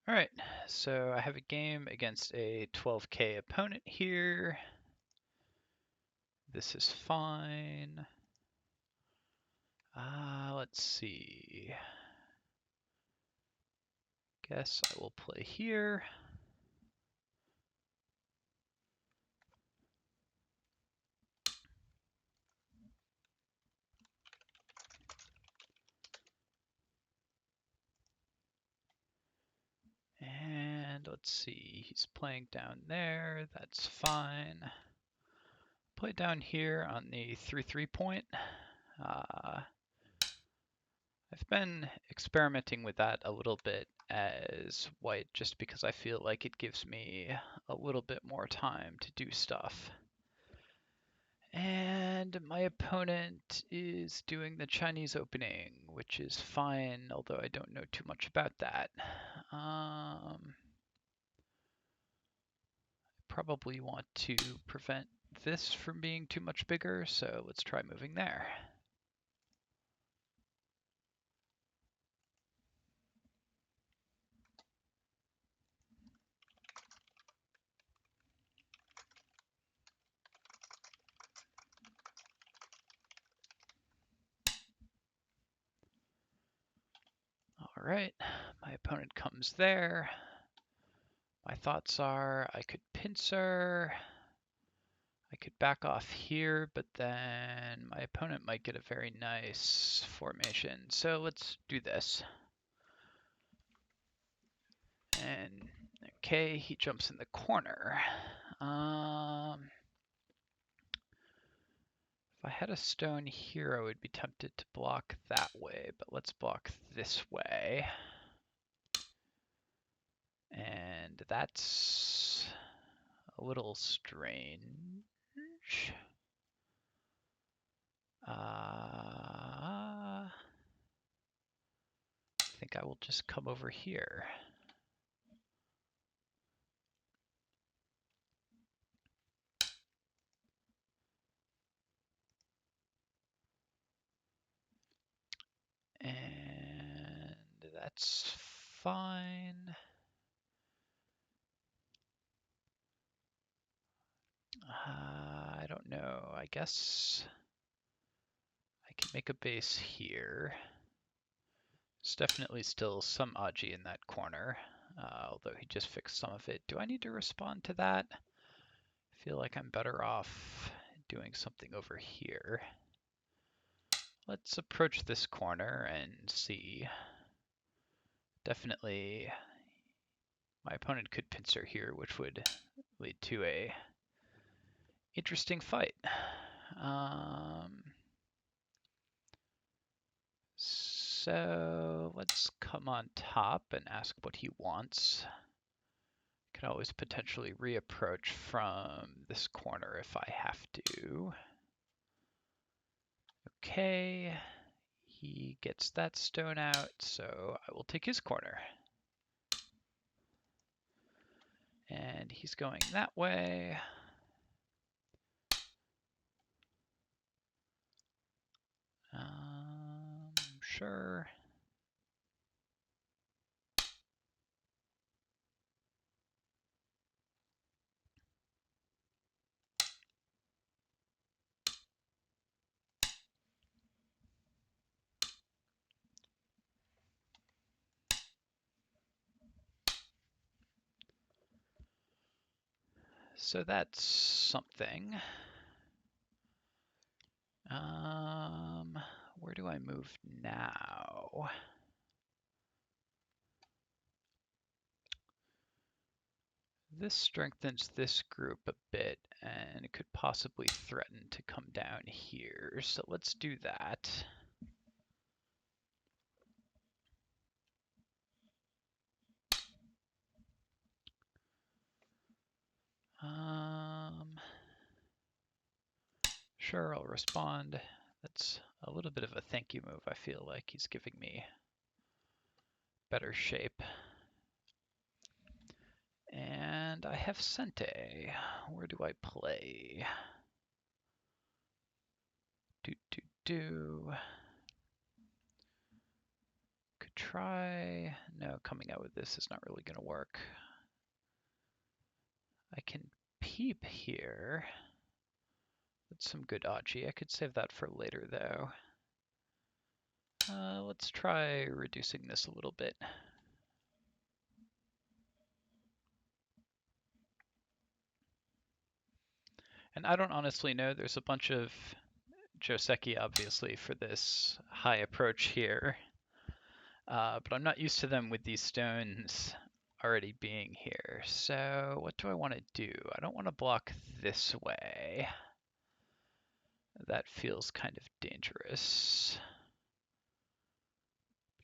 Alright, so I have a game against a 12k opponent here. This is fine. Let's see. Guess I will play here. And let's see, he's playing down there, that's fine. Play down here on the 3-3 point. I've been experimenting with that a little bit as white just because I feel like it gives me a little bit more time to do stuff. And my opponent is doing the Chinese opening, which is fine, although I don't know too much about that. Probably want to prevent this from being too much bigger, so let's try moving there. All right, my opponent comes there. My thoughts are I could pincer, I could back off here, but then my opponent might get a very nice formation. So let's do this. And okay, he jumps in the corner. If I had a stone here, I would be tempted to block that way, but let's block this way. And that's a little strange. I think I will just come over here. And that's fine. I don't know. I guess I can make a base here. There's definitely still some Aji in that corner, although he just fixed some of it. Do I need to respond to that? I feel like I'm better off doing something over here. Let's approach this corner and see. Definitely my opponent could pincer here, which would lead to a interesting fight. So let's come on top and ask what he wants. Can always potentially reapproach from this corner if I have to. Okay, he gets that stone out, so I will take his corner. And he's going that way. Sure. So that's something. Where do I move now? This strengthens this group a bit, and it could possibly threaten to come down here. So let's do that. Sure, I'll respond. That's a little bit of a thank you move. I feel like he's giving me better shape. And I have Sente. Where do I play? Could try... No, coming out with this is not really going to work. I can peep here. That's some good Aji. I could save that for later, though. Let's try reducing this a little bit. And I don't honestly know. There's a bunch of Joseki, obviously, for this high approach here. But I'm not used to them with these stones already being here. So what do I want to do? I don't want to block this way. That feels kind of dangerous.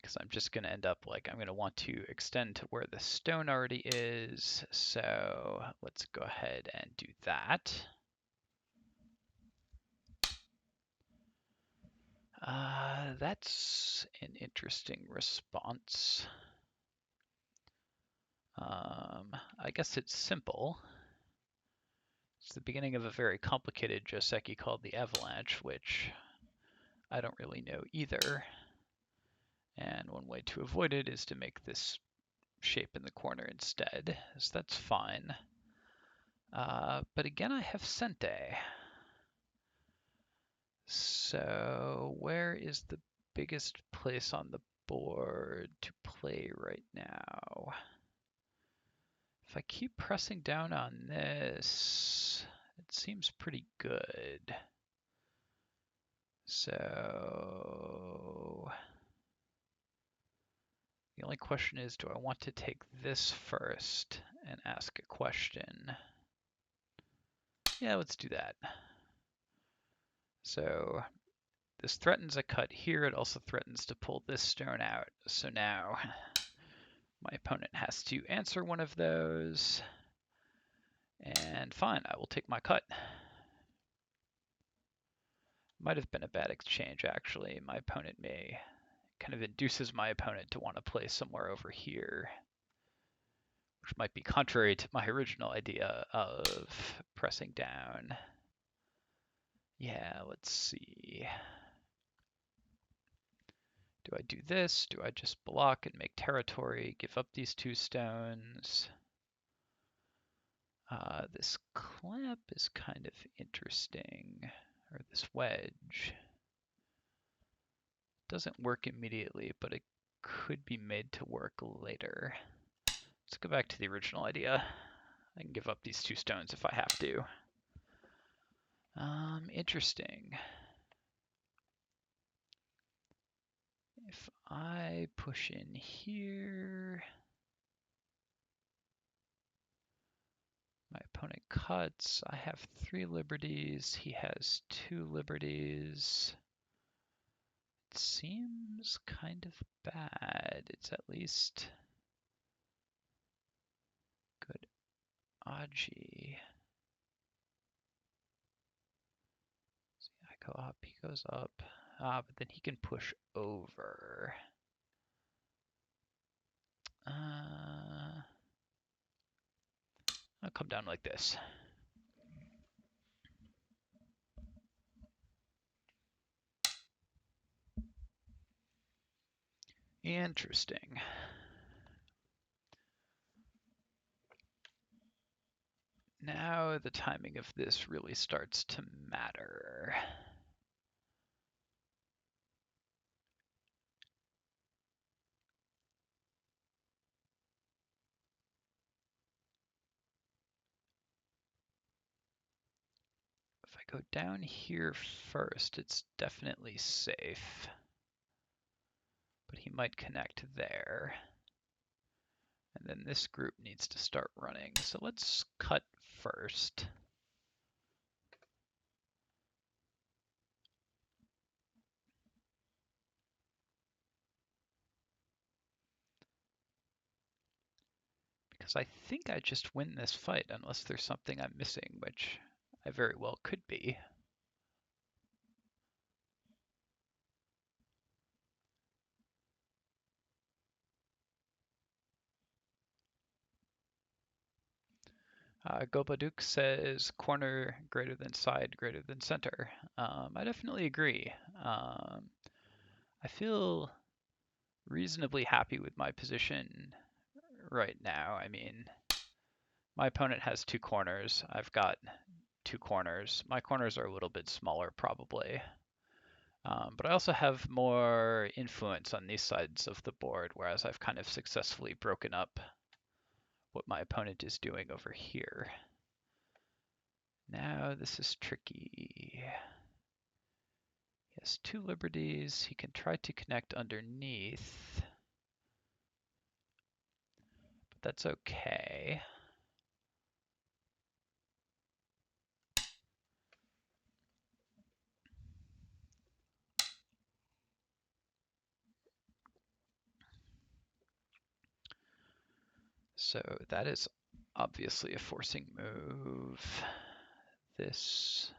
Because I'm just going to end up like, I'm going to want to extend to where the stone already is. So let's go ahead and do that. That's an interesting response. I guess it's simple. It's the beginning of a very complicated Joseki called the Avalanche, which I don't really know either. And one way to avoid it is to make this shape in the corner instead, so that's fine. But again, I have Sente. So where is the biggest place on the board to play right now? If I keep pressing down on this, it seems pretty good. So the only question is, do I want to take this first and ask a question? Yeah, let's do that. So this threatens a cut here. It also threatens to pull this stone out. So now my opponent has to answer one of those. And fine, I will take my cut. Might have been a bad exchange, actually. My opponent may kind of induces my opponent to want to play somewhere over here, which might be contrary to my original idea of pressing down. Yeah, let's see. Do I do this? Do I just block and make territory, give up these two stones? This clamp is kind of interesting, or this wedge. Doesn't work immediately, but it could be made to work later. Let's go back to the original idea. I can give up these two stones if I have to. Interesting. If I push in here, my opponent cuts. I have 3 liberties. He has 2 liberties. It seems kind of bad. It's at least good Aji. See, I go up, he goes up. But then he can push over. I'll come down like this. Interesting. Now the timing of this really starts to matter. If I go down here first, it's definitely safe. But he might connect there. And then this group needs to start running. So let's cut first. Because I think I just win this fight unless there's something I'm missing, which I very well could be. Gobaduk says corner greater than side greater than center. I definitely agree. I feel reasonably happy with my position right now. I mean, my opponent has 2 corners. I've got 2 corners. My corners are a little bit smaller probably. But I also have more influence on these sides of the board, whereas I've kind of successfully broken up what my opponent is doing over here. Now this is tricky. He has 2 liberties. He can try to connect underneath, but that's okay. So that is obviously a forcing move. This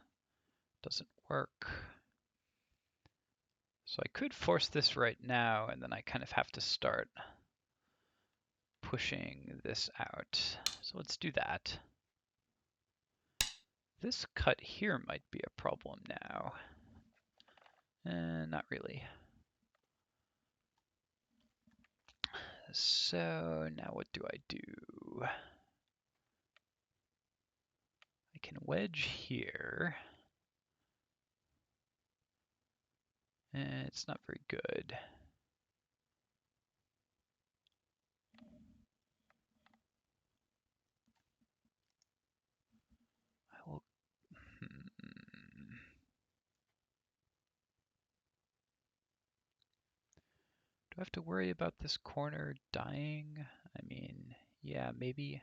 doesn't work. So I could force this right now, and then I kind of have to start pushing this out. So let's do that. This cut here might be a problem now. Not really. So now what do I do? I can wedge here. It's not very good. I will. Do I have to worry about this corner dying? I mean, yeah, maybe.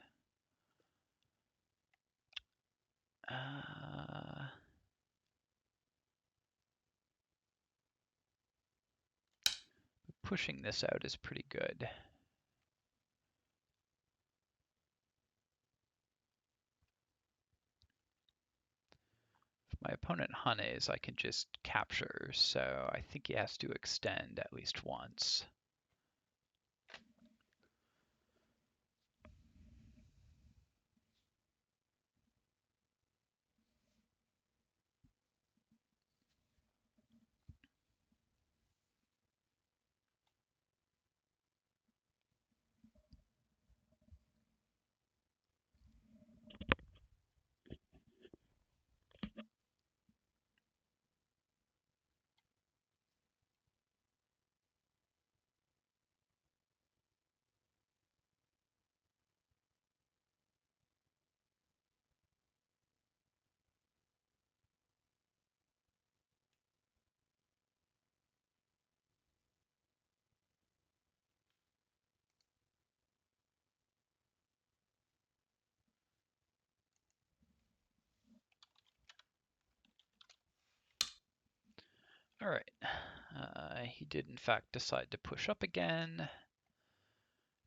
Pushing this out is pretty good. If my opponent honeys, I can just capture, so I think he has to extend at least once. All right, he did in fact decide to push up again.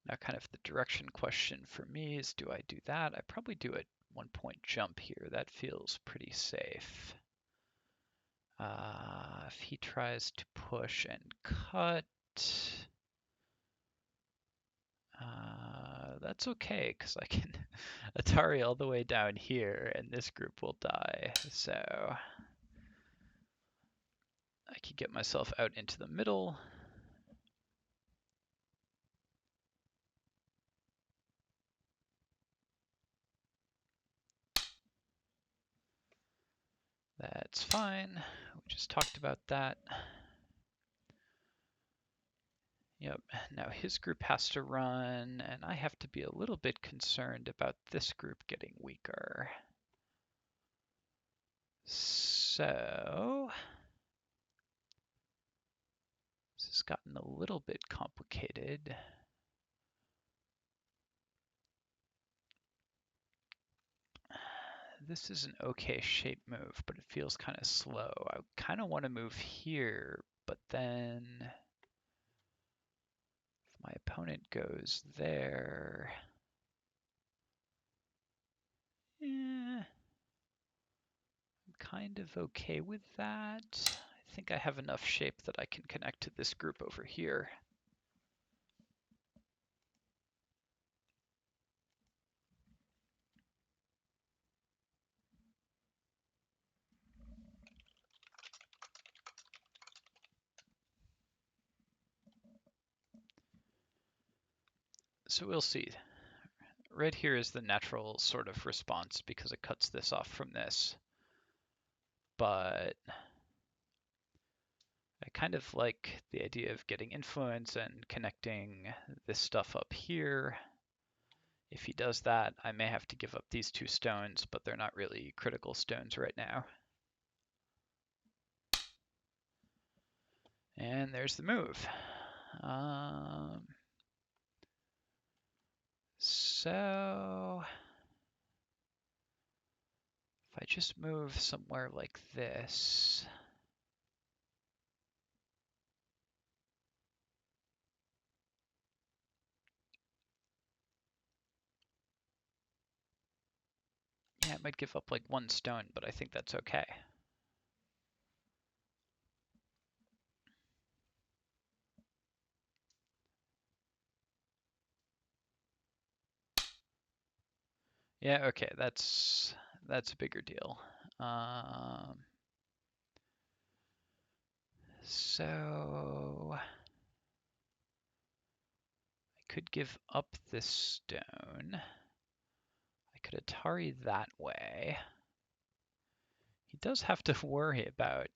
Now kind of the direction question for me is, do I do that? I probably do a 1-point jump here. That feels pretty safe. If he tries to push and cut, that's okay, because I can Atari all the way down here, and this group will die. So I can get myself out into the middle. That's fine. We just talked about that. Yep, now his group has to run, and I have to be a little bit concerned about this group getting weaker. So this has gotten a little bit complicated. This is an okay shape move, but it feels kind of slow. I kind of want to move here, but then if my opponent goes there, I'm kind of okay with that. I think I have enough shape that I can connect to this group over here. So we'll see. Right here is the natural sort of response because it cuts this off from this. But I kind of like the idea of getting influence and connecting this stuff up here. If he does that, I may have to give up these 2 stones, but they're not really critical stones right now. And there's the move. So if I just move somewhere like this, yeah, it might give up like 1 stone, but I think that's okay. Yeah, okay, that's a bigger deal. So I could give up this stone. I could Atari that way. He does have to worry about,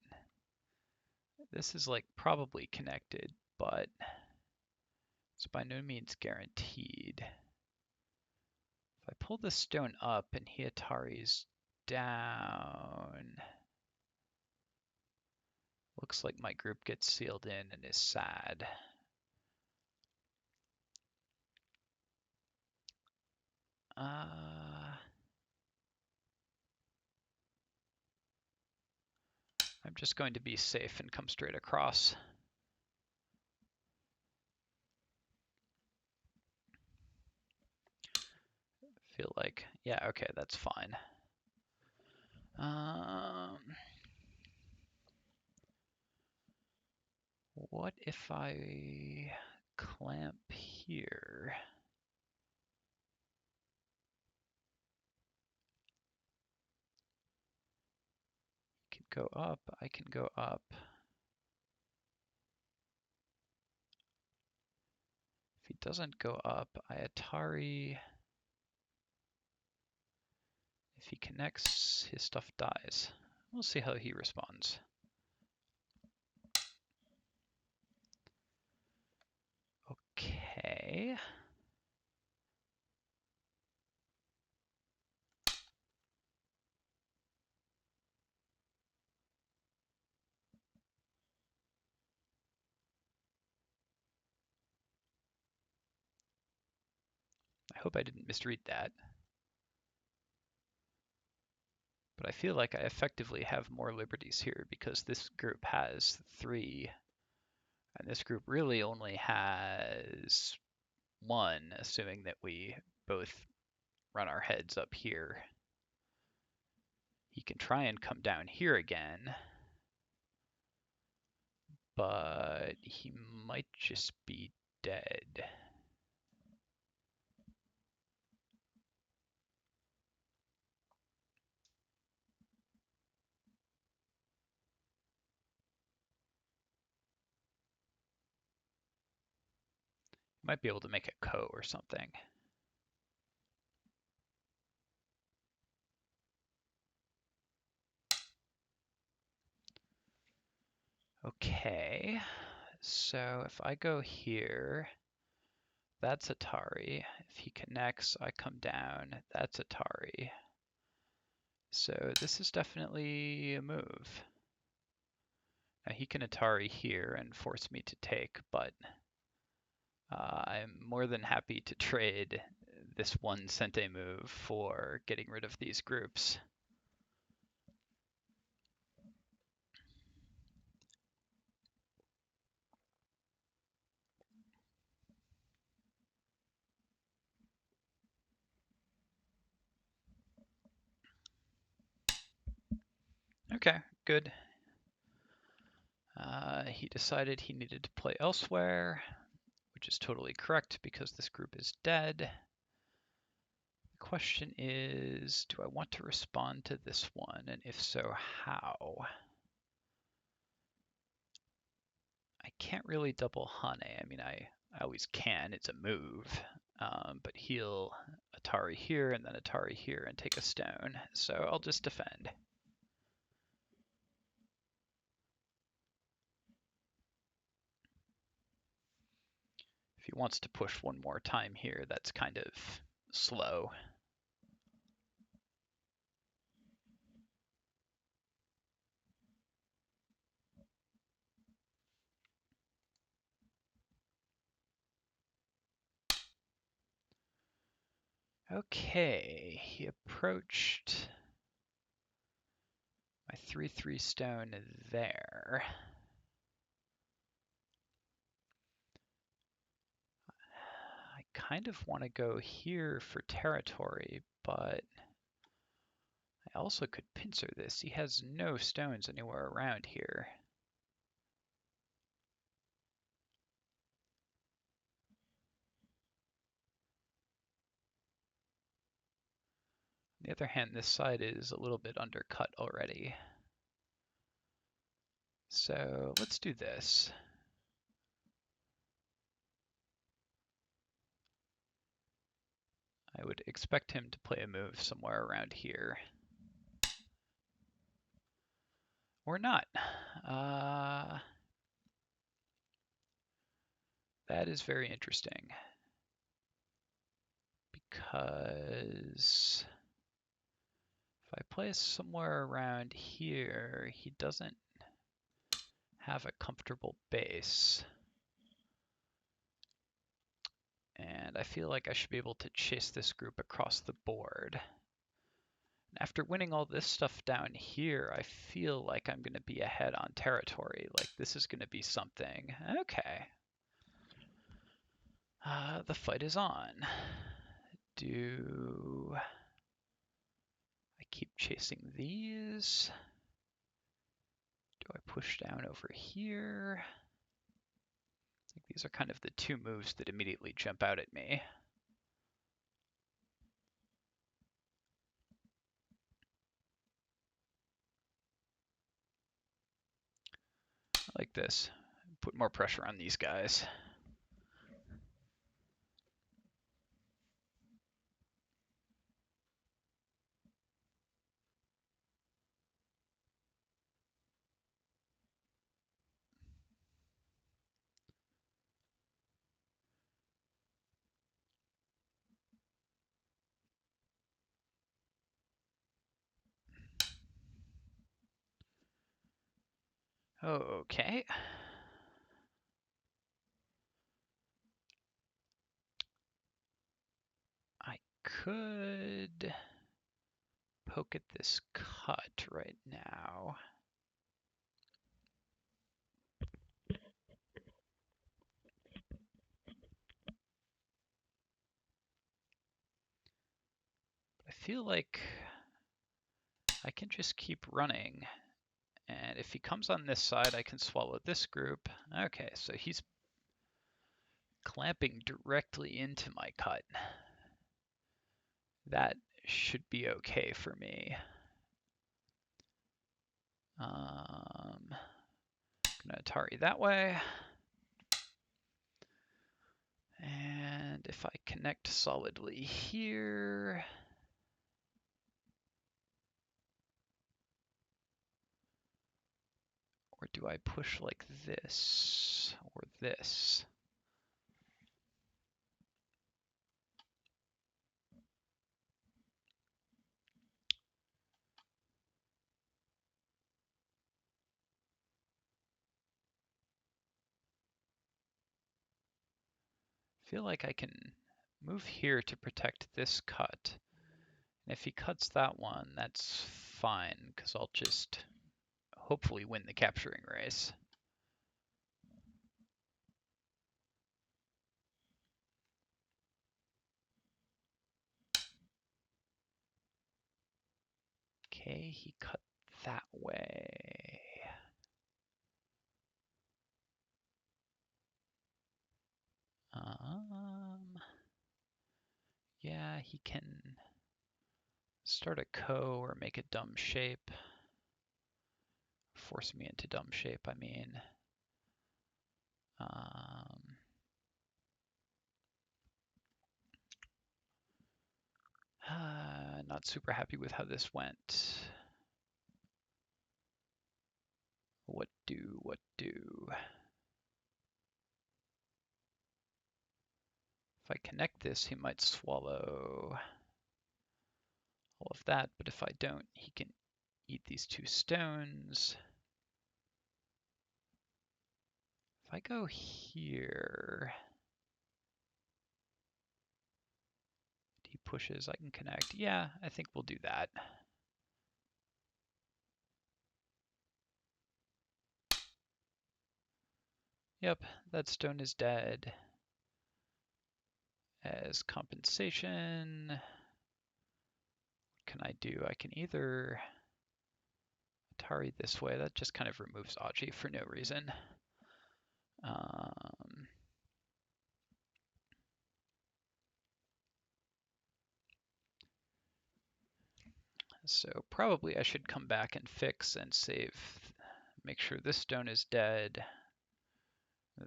this is like probably connected, but it's by no means guaranteed. If I pull this stone up and he Atari's down, looks like my group gets sealed in and is sad. I'm just going to be safe and come straight across. Feel like, yeah, okay, that's fine. What if I clamp here? I can go up, I can go up. If he doesn't go up, I Atari. If he connects, his stuff dies. We'll see how he responds. Okay. I hope I didn't misread that. But I feel like I effectively have more liberties here because this group has 3, and this group really only has 1, assuming that we both run our heads up here. He can try and come down here again, but he might just be dead. Might be able to make a ko or something. Okay, so if I go here, that's Atari. If he connects, I come down, that's Atari. So this is definitely a move. Now he can Atari here and force me to take, but I'm more than happy to trade this 1 cente move for getting rid of these groups. Okay, good. He decided he needed to play elsewhere, which is totally correct because this group is dead. The question is, do I want to respond to this one? And if so, how? I can't really double Hane. I mean, I always can. It's a move. but he'll Atari here and then Atari here and take a stone. So I'll just defend. If he wants to push one more time here, that's kind of slow. Okay, he approached my 3/3 stone there. I kind of want to go here for territory, but I also could pincer this. He has no stones anywhere around here. On the other hand, this side is a little bit undercut already. So let's do this. I would expect him to play a move somewhere around here. Or not. That is very interesting. Because if I play somewhere around here, he doesn't have a comfortable base. And I feel like I should be able to chase this group across the board. After winning all this stuff down here, I feel like I'm going to be ahead on territory. Like, this is going to be something. Okay. The fight is on. Do I keep chasing these? Do I push down over here? I think these are kind of the two moves that immediately jump out at me. I like this. Put more pressure on these guys. Okay. I could poke at this cut right now. I feel like I can just keep running. And if he comes on this side, I can swallow this group. Okay, so he's clamping directly into my cut. That should be okay for me. Gonna Atari that way. And if I connect solidly here, or do I push like this or this? I feel like I can move here to protect this cut. And if he cuts that one, that's fine, because I'll just hopefully win the capturing race. Okay, he cut that way. Yeah, he can start a co or make a dumb shape. Force me into dumb shape, I mean. Not super happy with how this went. What do? If I connect this, he might swallow all of that, but if I don't, he can eat these 2 stones. If I go here, he pushes, I can connect. Yeah, I think we'll do that. Yep, that stone is dead. As compensation, what can I do? I can either Atari this way. That just kind of removes Aji for no reason. So probably I should come back and fix and save, make sure this stone is dead.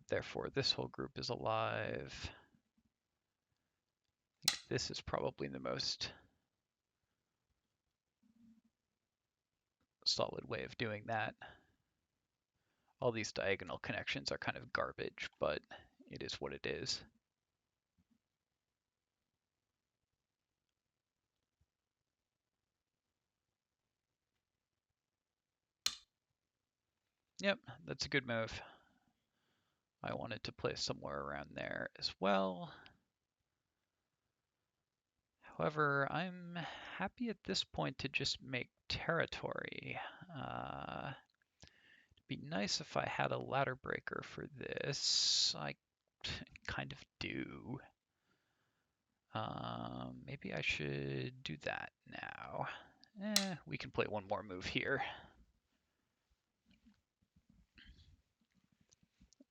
Therefore, this whole group is alive. I think this is probably the most solid way of doing that. All these diagonal connections are kind of garbage, but it is what it is. Yep, that's a good move. I wanted to place somewhere around there as well. However, I'm happy at this point to just make territory. It'd be nice if I had a ladder breaker for this. I kind of do. Maybe I should do that now. We can play one more move here.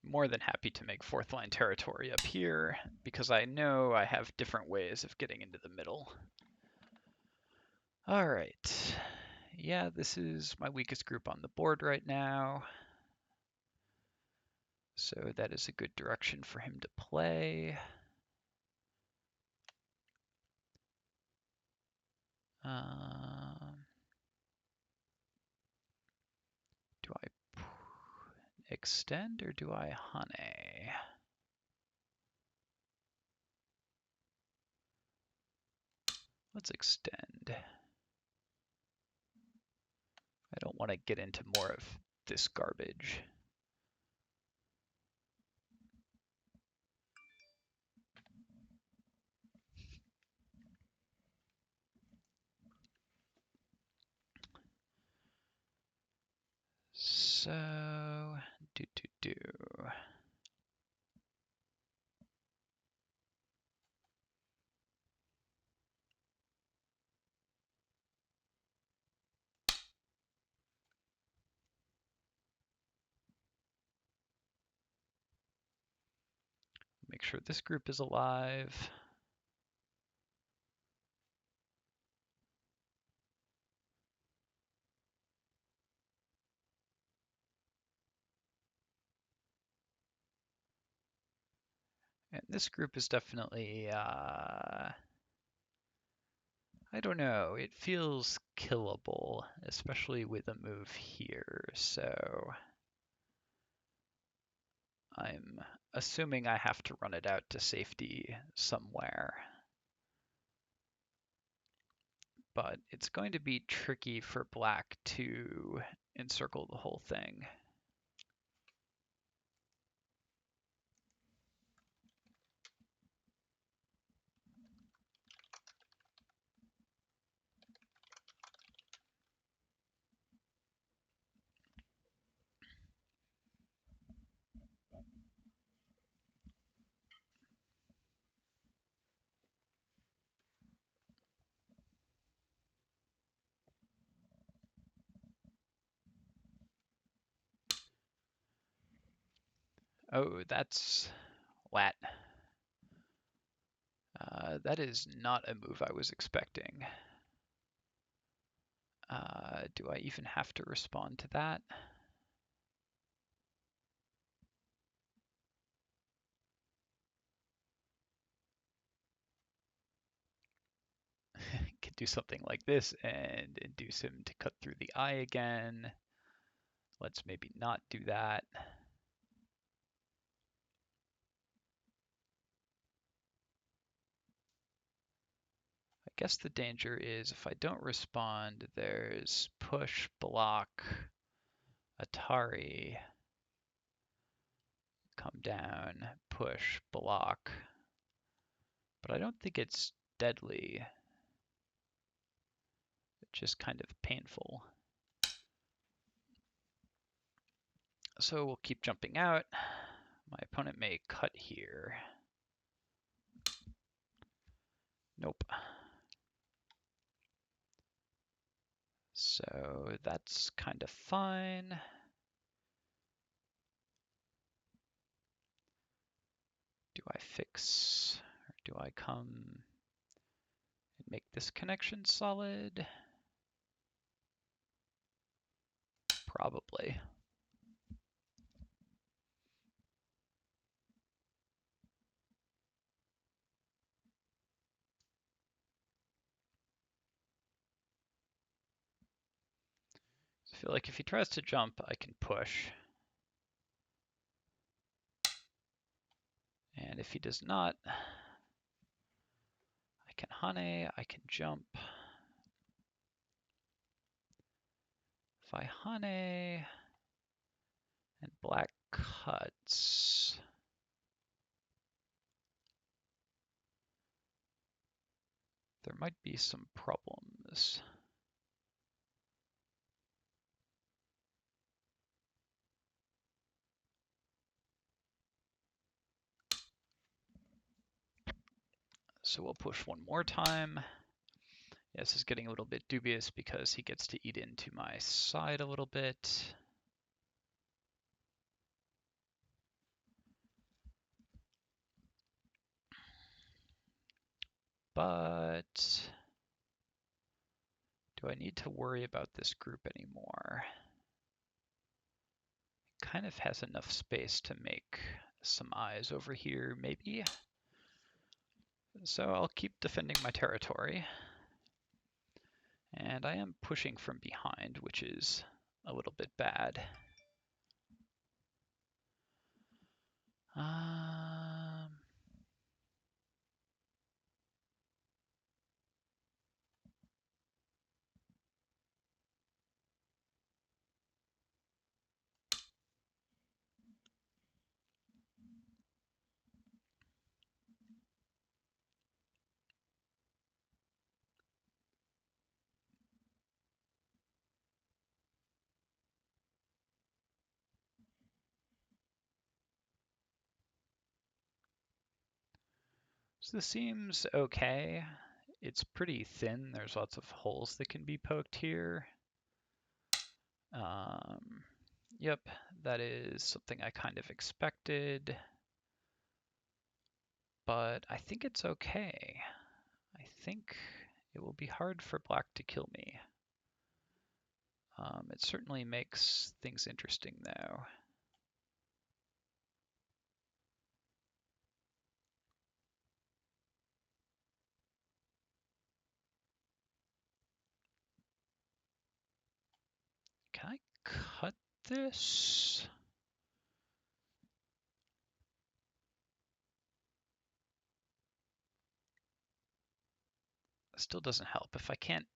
More than happy to make 4th line territory up here, because I know I have different ways of getting into the middle. All right. Yeah, this is my weakest group on the board right now. So that is a good direction for him to play. Do I extend or do I Hane? Let's extend. I don't want to get into more of this garbage. So, make sure this group is alive. And this group is definitely, I don't know, it feels killable, especially with a move here, so I'm assuming I have to run it out to safety somewhere. But it's going to be tricky for black to encircle the whole thing. Oh, that's lat. That is not a move I was expecting. Do I even have to respond to that? do something like this and induce him to cut through the eye again. Let's maybe not do that. I guess the danger is if I don't respond, there's push, block, Atari, come down, push, block. But I don't think it's deadly. It's just kind of painful. So we'll keep jumping out. My opponent may cut here. Nope. So that's kind of fine. Do I fix, or do I come and make this connection solid? Probably. I feel like if he tries to jump, I can push. And if he does not, I can hane, I can jump. If I hane and black cuts, there might be some problems. So we'll push one more time. Yeah, this is getting a little bit dubious because he gets to eat into my side a little bit. But do I need to worry about this group anymore? It kind of has enough space to make some eyes over here, maybe. So I'll keep defending my territory. And I am pushing from behind, which is a little bit bad. So this seems okay. It's pretty thin. There's lots of holes that can be poked here. Yep, that is something I kind of expected. But I think it's okay. I think it will be hard for black to kill me. It certainly makes things interesting though. Can I cut this? Still doesn't help. If I can't,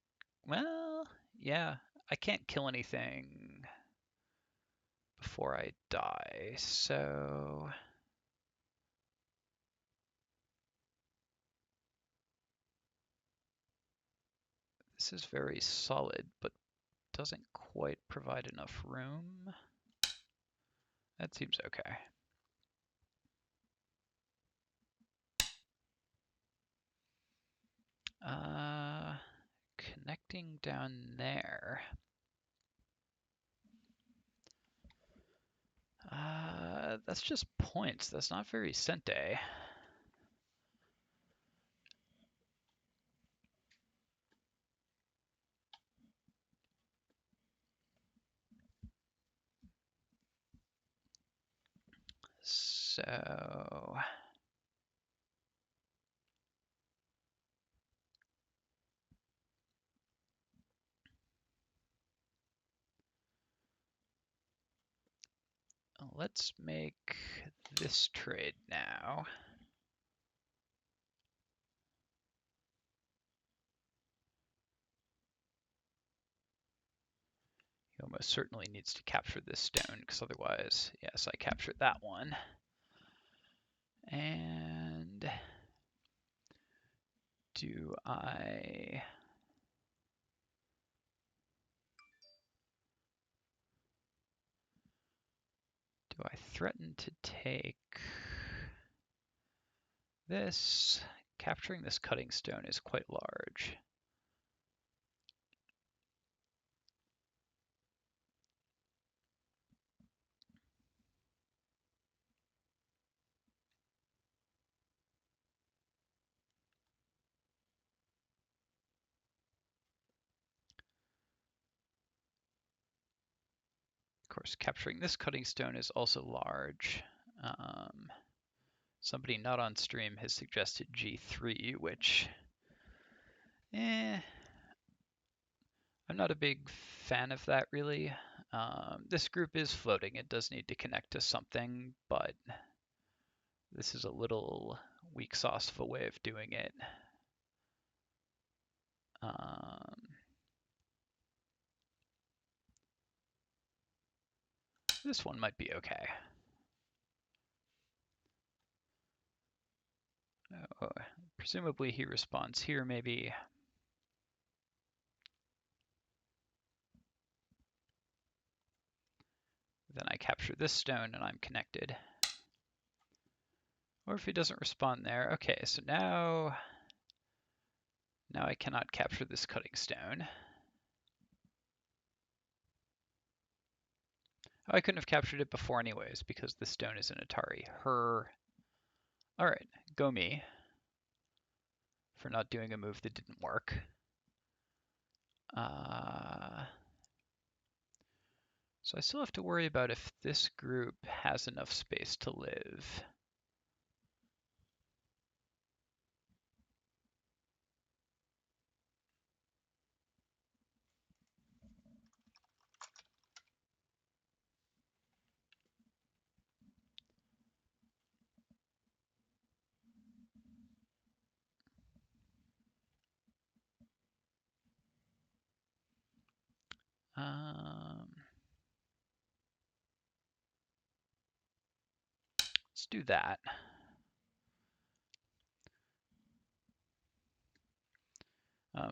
well, yeah, I can't kill anything before I die, so this is very solid, but doesn't quite provide enough room. That seems okay. Connecting down there. That's just points. That's not very Sente. So let's make this trade now. He almost certainly needs to capture this stone, because otherwise, yes, I captured that one. And do I threaten to take this? Capturing this cutting stone is quite large. Of course, capturing this cutting stone is also large. Somebody not on stream has suggested G3, which, I'm not a big fan of that, really. This group is floating. It does need to connect to something, but this is a little weak sauce of a way of doing it. This one might be okay. Presumably he responds here, maybe. Then I capture this stone and I'm connected. Or if he doesn't respond there, okay, so now I cannot capture this cutting stone. Oh, I couldn't have captured it before anyways, because the stone is an Atari. Alright, go me. For not doing a move that didn't work. So I still have to worry about if this group has enough space to live. Let's do that.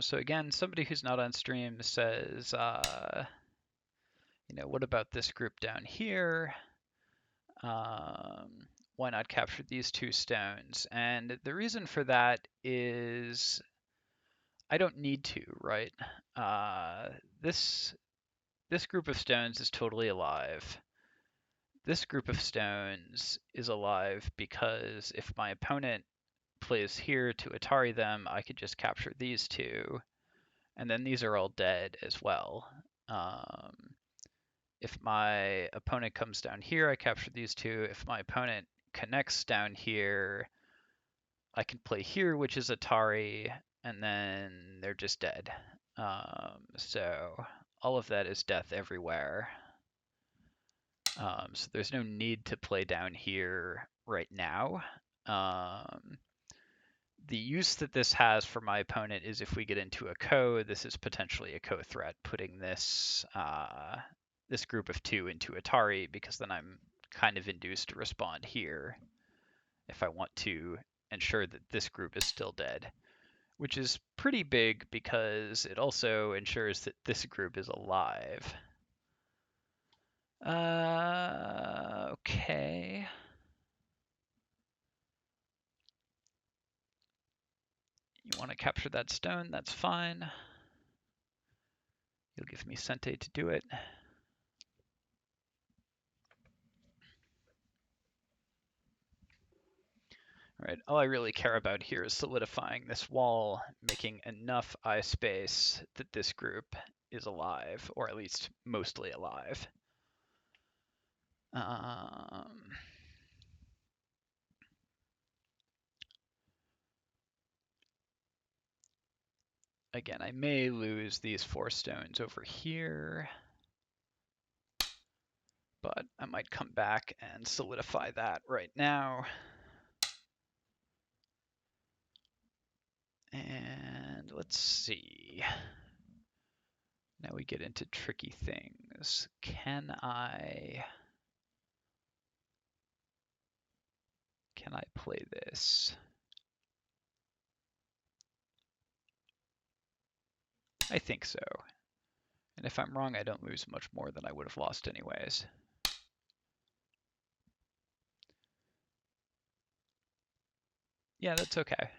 So again, somebody who's not on stream says, what about this group down here? Why not capture these two stones? And the reason for that is I don't need to, right? This group of stones is totally alive. This group of stones is alive because if my opponent plays here to Atari them, I could just capture these two, and then these are all dead as well. If my opponent comes down here, I capture these two. If my opponent connects down here, I can play here, which is Atari, and then they're just dead. So all of that is death everywhere. So there's no need to play down here right now. The use that this has for my opponent is if we get into a ko, this is potentially a ko threat, putting this this group of two into Atari, because then I'm kind of induced to respond here if I want to ensure that this group is still dead, which is pretty big because it also ensures that this group is alive. Okay. You want to capture that stone, that's fine. You'll give me Sente to do it. All right, all I really care about here is solidifying this wall, making enough eye space that this group is alive, or at least mostly alive. Again, I may lose these 4 stones over here. but I might come back and solidify that right now. And let's see. Now we get into tricky things. Can I play this? I think so. And if I'm wrong, I don't lose much more than I would have lost anyways. Yeah, that's okay.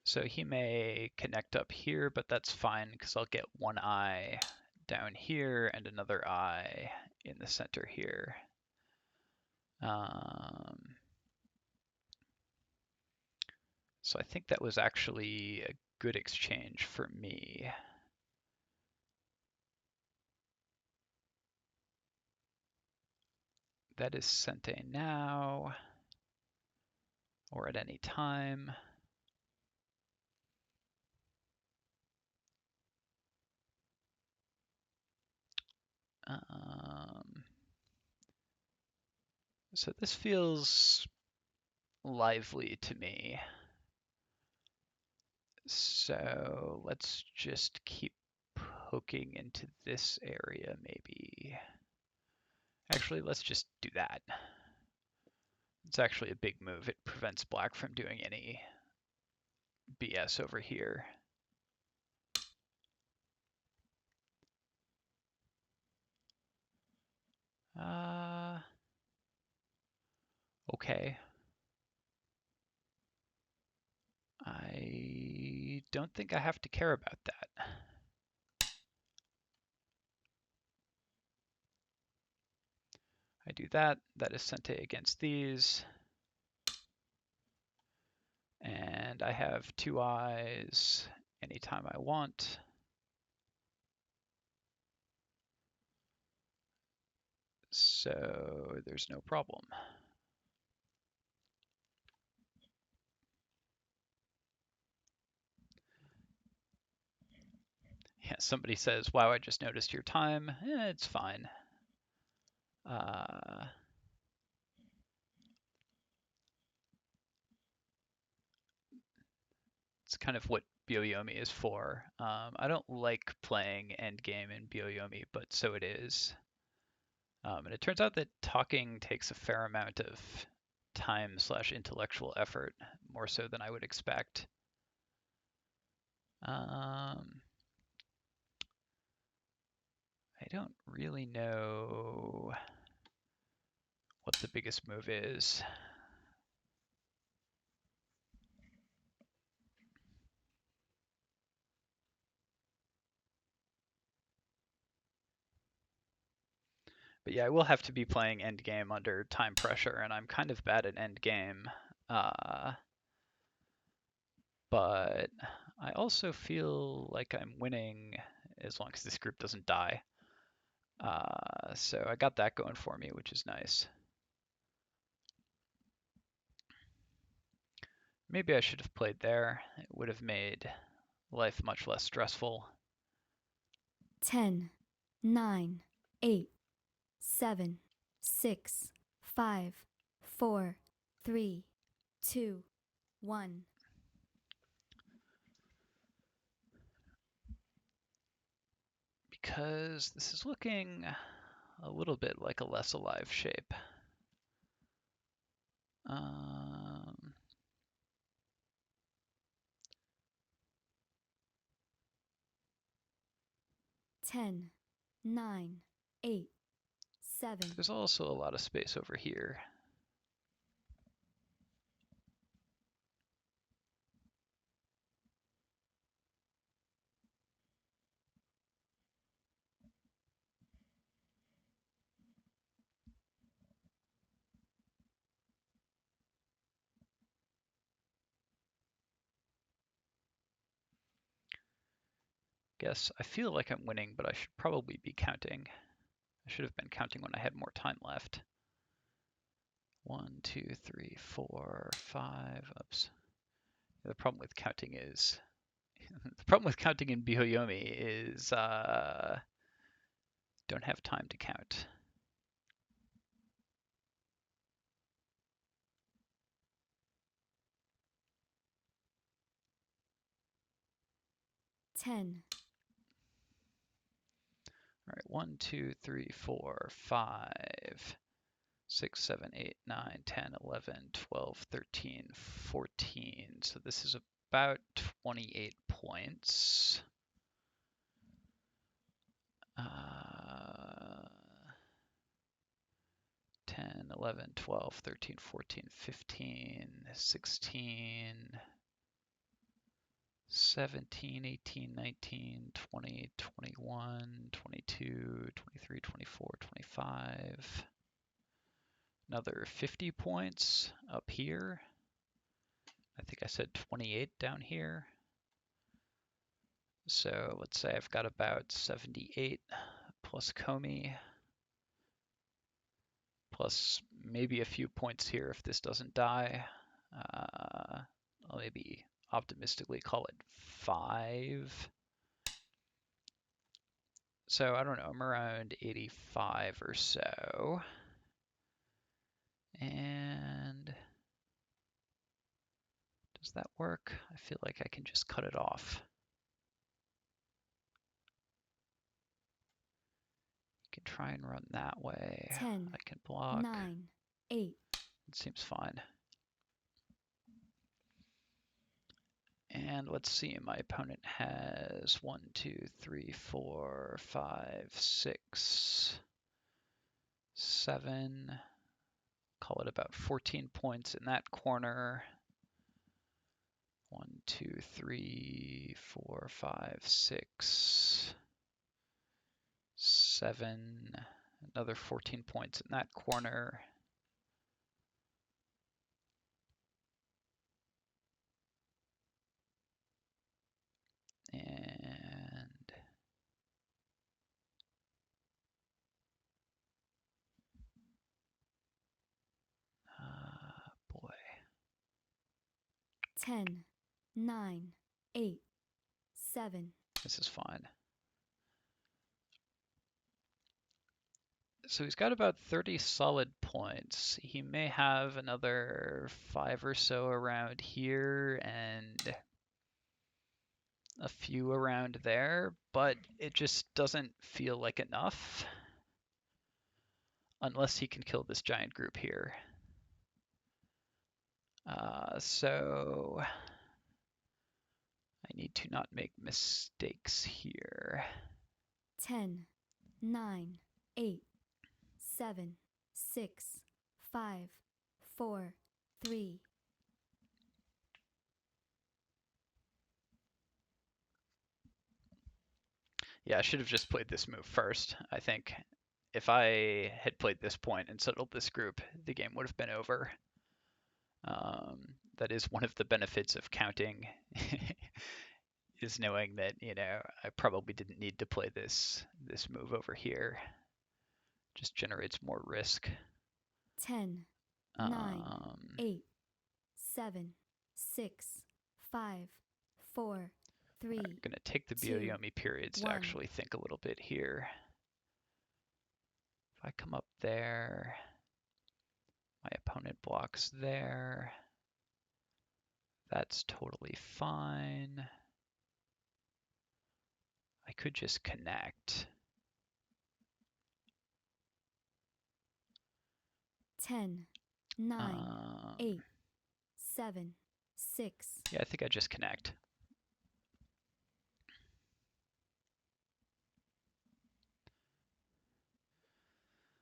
So he may connect up here, but that's fine because I'll get one eye down here and another eye in the center here. So I think that was actually a good exchange for me. That is Sente now, or at any time. So this feels lively to me. So let's just keep poking into this area maybe. Actually, let's just do that. It's actually a big move. It prevents black from doing any BS over here. Okay. I don't think I have to care about that. I do that. That is Sente against these. And I have two eyes anytime I want. So there's no problem. Yeah, somebody says, wow, I just noticed your time. It's fine. It's kind of what Byoyomi is for. I don't like playing endgame in Byoyomi, but so it is. And it turns out that talking takes a fair amount of time/intellectual effort, more so than I would expect. I don't really know what the biggest move is. But yeah, I will have to be playing endgame under time pressure, and I'm kind of bad at endgame. But I also feel like I'm winning as long as this group doesn't die. So I got that going for me, which is nice. Maybe I should have played there. It would have made life much less stressful. 10, 9, 8, 7, 6, 5, 4, 3, 2, 1. Because this is looking a little bit like a less alive shape. 10, 9, 8, 7. There's also a lot of space over here. Guess I feel like I'm winning, but I should probably be counting. I should have been counting when I had more time left. 1, 2, 3, 4, 5. Oops. The problem with counting is the problem with counting in Byoyomi is Don't have time to count. 10, All right, 1, 2, 3, 4, 5, 6, 7, 8, 9, 10, 11, 12, 13, 14. So this is about 28 points. 10, 11, 12, 13, 14, 15, 16, 17, 18, 19, 20, 21, 22, 23, 24, 25. Another 50 points up here. I think I said 28 down here. So let's say I've got about 78 plus Comey, plus maybe a few points here if this doesn't die. I'll maybe optimistically call it 5. So I don't know, I'm around 85 or so. And does that work? I feel like I can just cut it off. You can try and run that way. 10, I can block. 9, 8. It seems fine. And let's see, my opponent has 1, 2, 3, 4, 5, 6, 7. Call it about 14 points in that corner. 1, 2, 3, 4, 5, 6, 7. Another 14 points in that corner. And boy. 10, 9, 8, 7. This is fine. So he's got about 30 solid points. He may have another 5 or so around here and a few around there, but it just doesn't feel like enough unless he can kill this giant group here. So I need to not make mistakes here. 10, 9, 8, 7, 6, 5, 4, 3. Yeah, I should have just played this move first. I think if I had played this point and settled this group, the game would have been over. That is one of the benefits of counting, is knowing that, you know, I probably didn't need to play this move over here. Just generates more risk. 10, 9, 8, 7, 6, 5, 4, 3. I'm going to take the 2, Byoyomi periods to 1. actually think a little bit here. If I come up there, my opponent blocks there. That's totally fine. I could just connect. 10, 9, 8, 7, 6. Yeah, I think I just connect.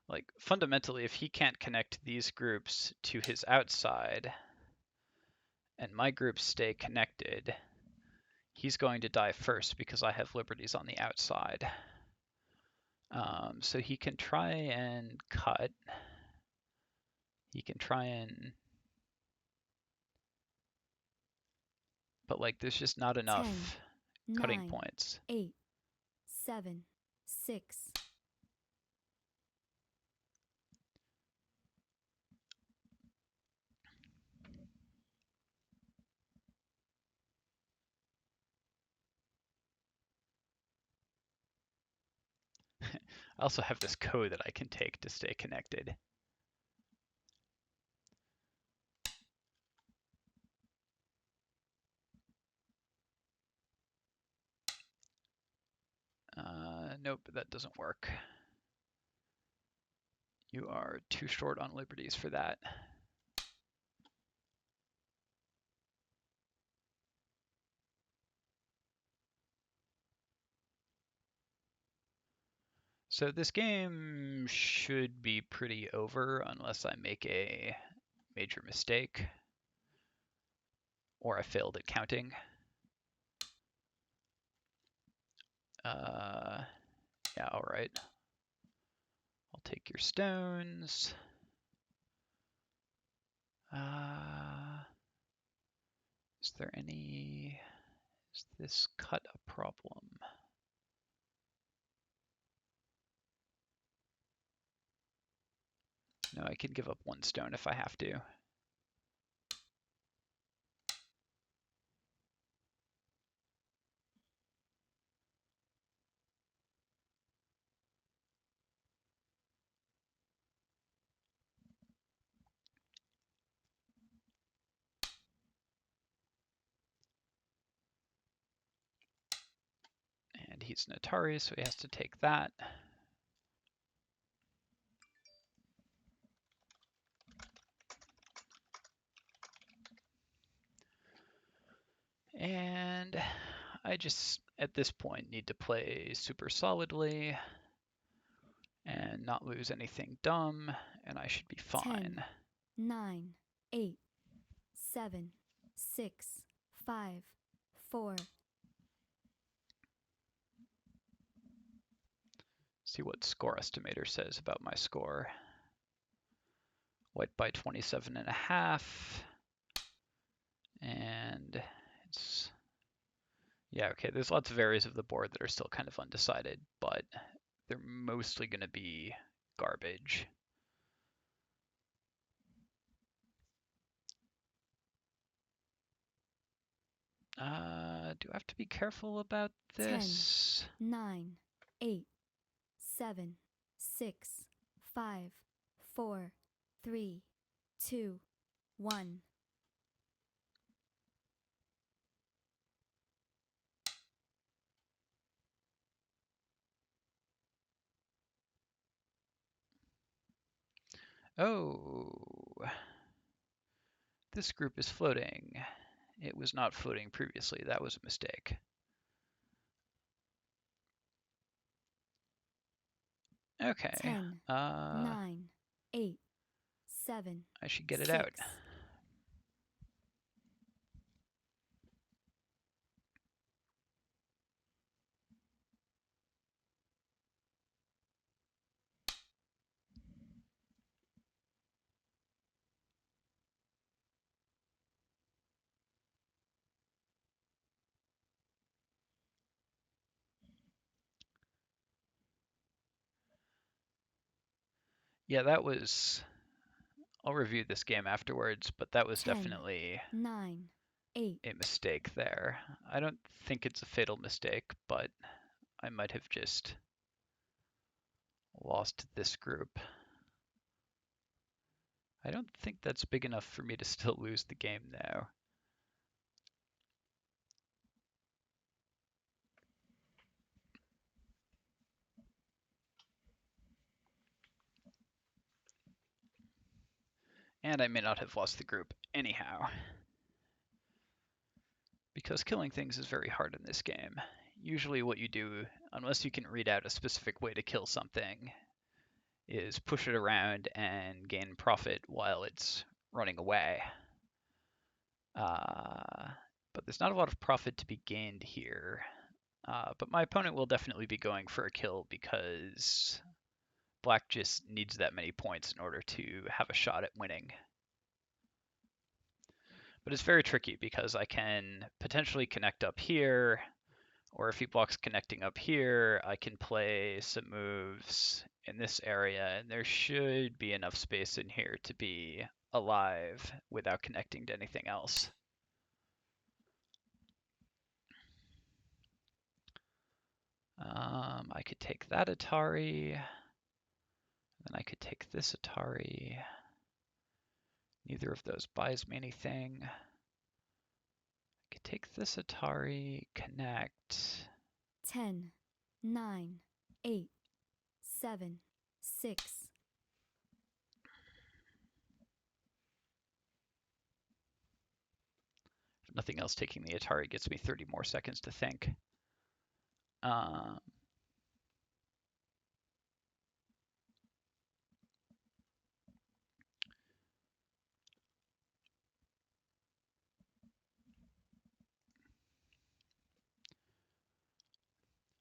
Like, fundamentally, if he can't connect these groups to his outside, and my groups stay connected, he's going to die first because I have liberties on the outside. So he can try and cut. He can try and... But, like, there's just not enough 10, cutting 9, points. 8, 7, 6. I also have this code that I can take to stay connected. Nope, that doesn't work. You are too short on liberties for that. So this game should be pretty over unless I make a major mistake or I failed at counting. Yeah, all right. I'll take your stones. Is there any... Is this cut a problem? No, I can give up one stone if I have to. And he's an Atari, so he has to take that. And I just, at this point, need to play super solidly and not lose anything dumb, and I should be fine. 10, 9, 8, 7, 6, 5, 4. See what score estimator says about my score. White by 27.5. And it's, yeah, okay, there's lots of areas of the board that are still kind of undecided, but they're mostly going to be garbage. Do I have to be careful about this? 10, 9, 8, 7, 6, 5, 4, 3, 2, 1. Oh, this group is floating. It was not floating previously. That was a mistake. Okay. 10, 9, 8, 7. I should get it out. Yeah, that was... I'll review this game afterwards, but that was 10, definitely 9, 8. a mistake there. I don't think it's a fatal mistake, but I might have just lost this group. I don't think that's big enough for me to still lose the game, though. And I may not have lost the group anyhow. Because killing things is very hard in this game. Usually what you do, unless you can read out a specific way to kill something, is push it around and gain profit while it's running away. But there's not a lot of profit to be gained here. But my opponent will definitely be going for a kill because black just needs that many points in order to have a shot at winning. But it's very tricky because I can potentially connect up here, or if he blocks connecting up here, I can play some moves in this area, and there should be enough space in here to be alive without connecting to anything else. I I could take that Atari, then I could take this Atari. Neither of those buys me anything. I could take this Atari, connect. 10, 9, 8, 7, 6. If nothing else, taking the Atari gets me 30 more seconds to think.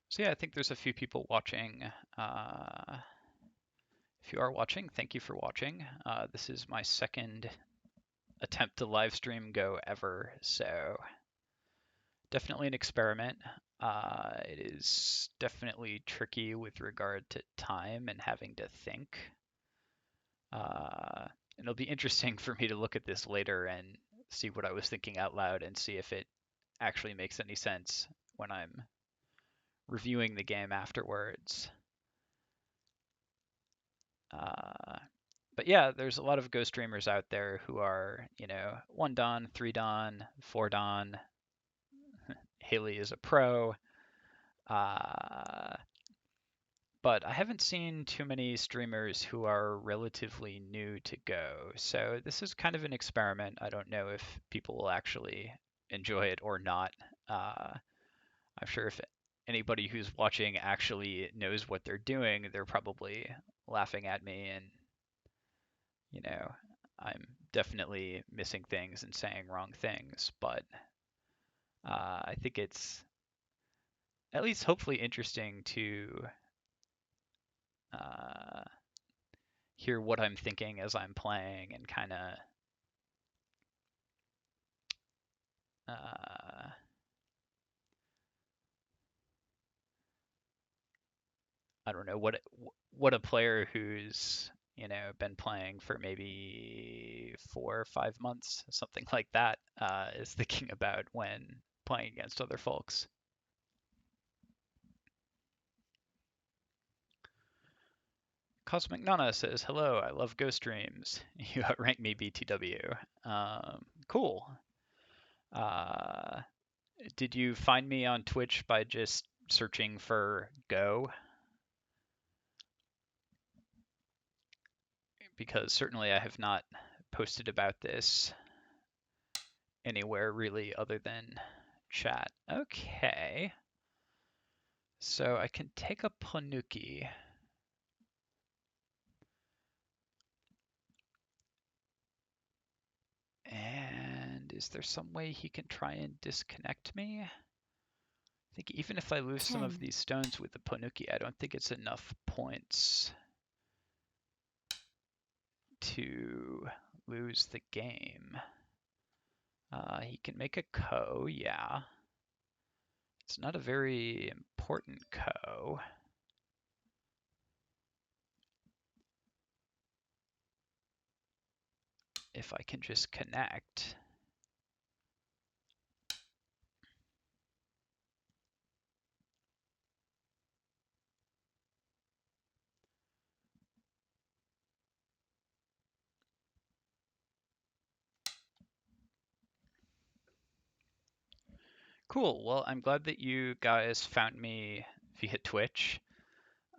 So yeah, I think there's a few people watching. If you are watching, thank you for watching. This is my second attempt to live stream Go ever, so definitely an experiment. It is definitely tricky with regard to time and having to think. It'll be interesting for me to look at this later and see what I was thinking out loud and see if it actually makes any sense when I'm reviewing the game afterwards. But yeah, there's a lot of Go streamers out there who are, 1 Dan, 3 Dan, 4 Dan. Haley is a pro. But I haven't seen too many streamers who are relatively new to Go. So this is kind of an experiment. I don't know if people will actually enjoy it or not. I'm sure if anybody who's watching actually knows what they're doing, they're probably laughing at me and, I'm definitely missing things and saying wrong things. But I think it's at least hopefully interesting to hear what I'm thinking as I'm playing and kind of I don't know what a player who's been playing for maybe 4 or 5 months, something like that, is thinking about when playing against other folks. Cosmic Nana says, hello, I love Go streams. You outrank me BTW. Cool. Did you find me on Twitch by just searching for Go? Because certainly I have not posted about this anywhere really other than chat. Okay. So I can take a Panuki. And is there some way he can try and disconnect me? I think even if I lose 10, some of these stones with the Panuki, I don't think it's enough points to lose the game. He can make a ko, yeah. It's not a very important ko. If I can just connect. Cool. Well, I'm glad that you guys found me via Twitch.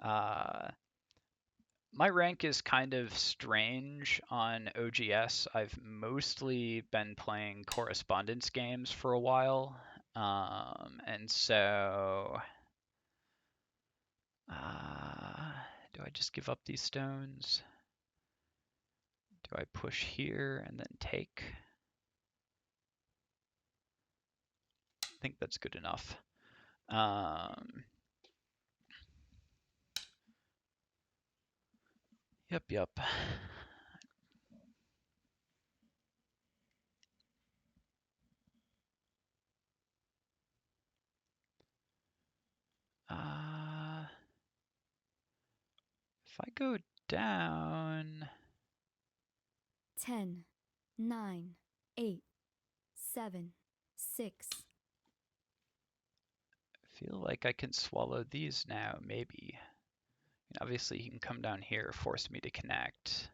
My rank is kind of strange on OGS. I've mostly been playing correspondence games for a while. And so do I just give up these stones? Do I push here and then take? I think that's good enough. Yep. If I go down 10, 9, 8, 7, 6. Feel like I can swallow these now, maybe. Obviously, he can come down here, force me to connect.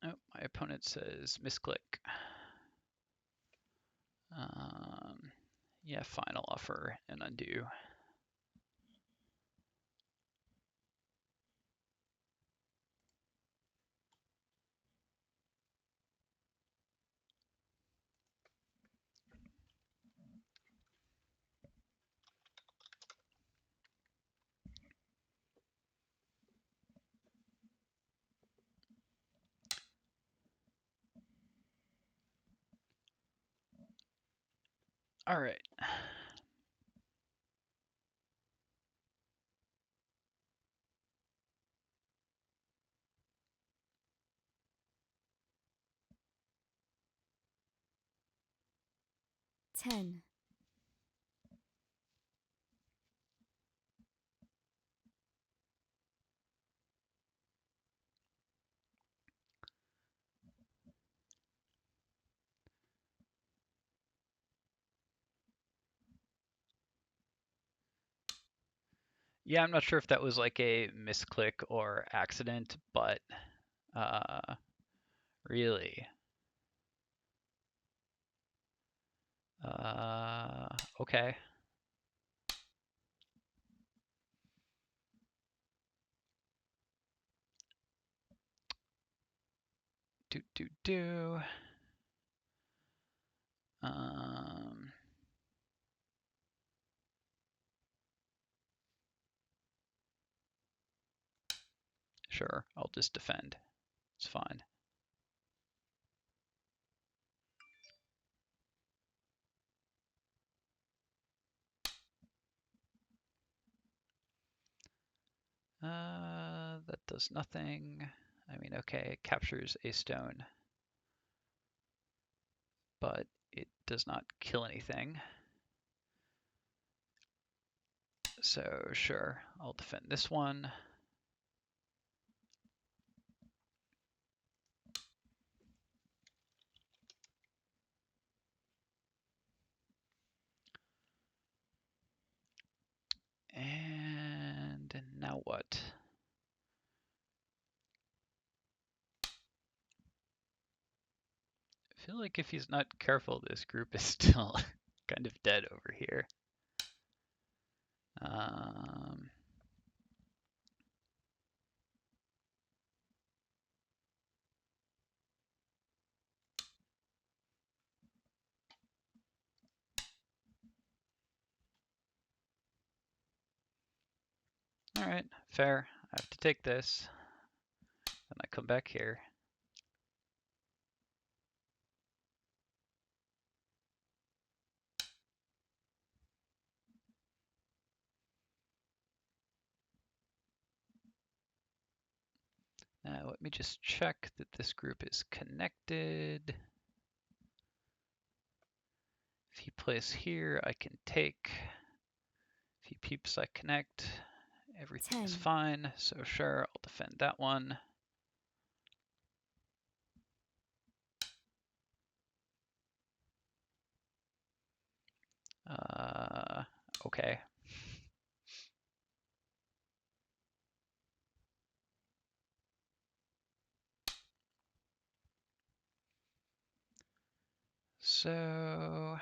Oh, my opponent says misclick. Yeah, final offer and undo. All right. Ten. Yeah, I'm not sure if that was like a misclick or accident, but uh, really. Okay. Do. Um, sure, I'll just defend. It's fine. That does nothing. I mean, okay, it captures a stone, but it does not kill anything. So sure, I'll defend this one. And now what? I feel like if he's not careful, this group is still kind of dead over here. Um, all right, fair. I have to take this. Then I come back here. Now let me just check that this group is connected. If he plays here, I can take. If he peeps, I connect. Everything is 10. fine, so sure, I'll defend that one. Okay. So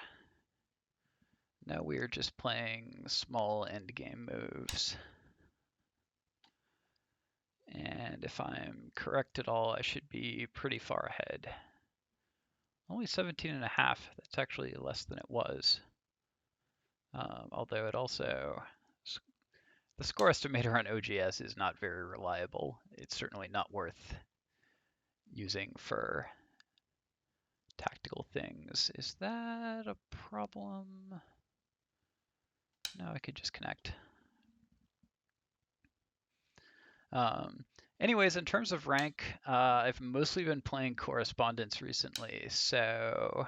now we are just playing small endgame moves. And if I'm correct at all, I should be pretty far ahead. Only 17.5, that's actually less than it was. Although it also, the score estimator on OGS is not very reliable. It's certainly not worth using for tactical things. Is that a problem? No, I could just connect. Um, Anyways, in terms of rank, I've mostly been playing correspondence recently, so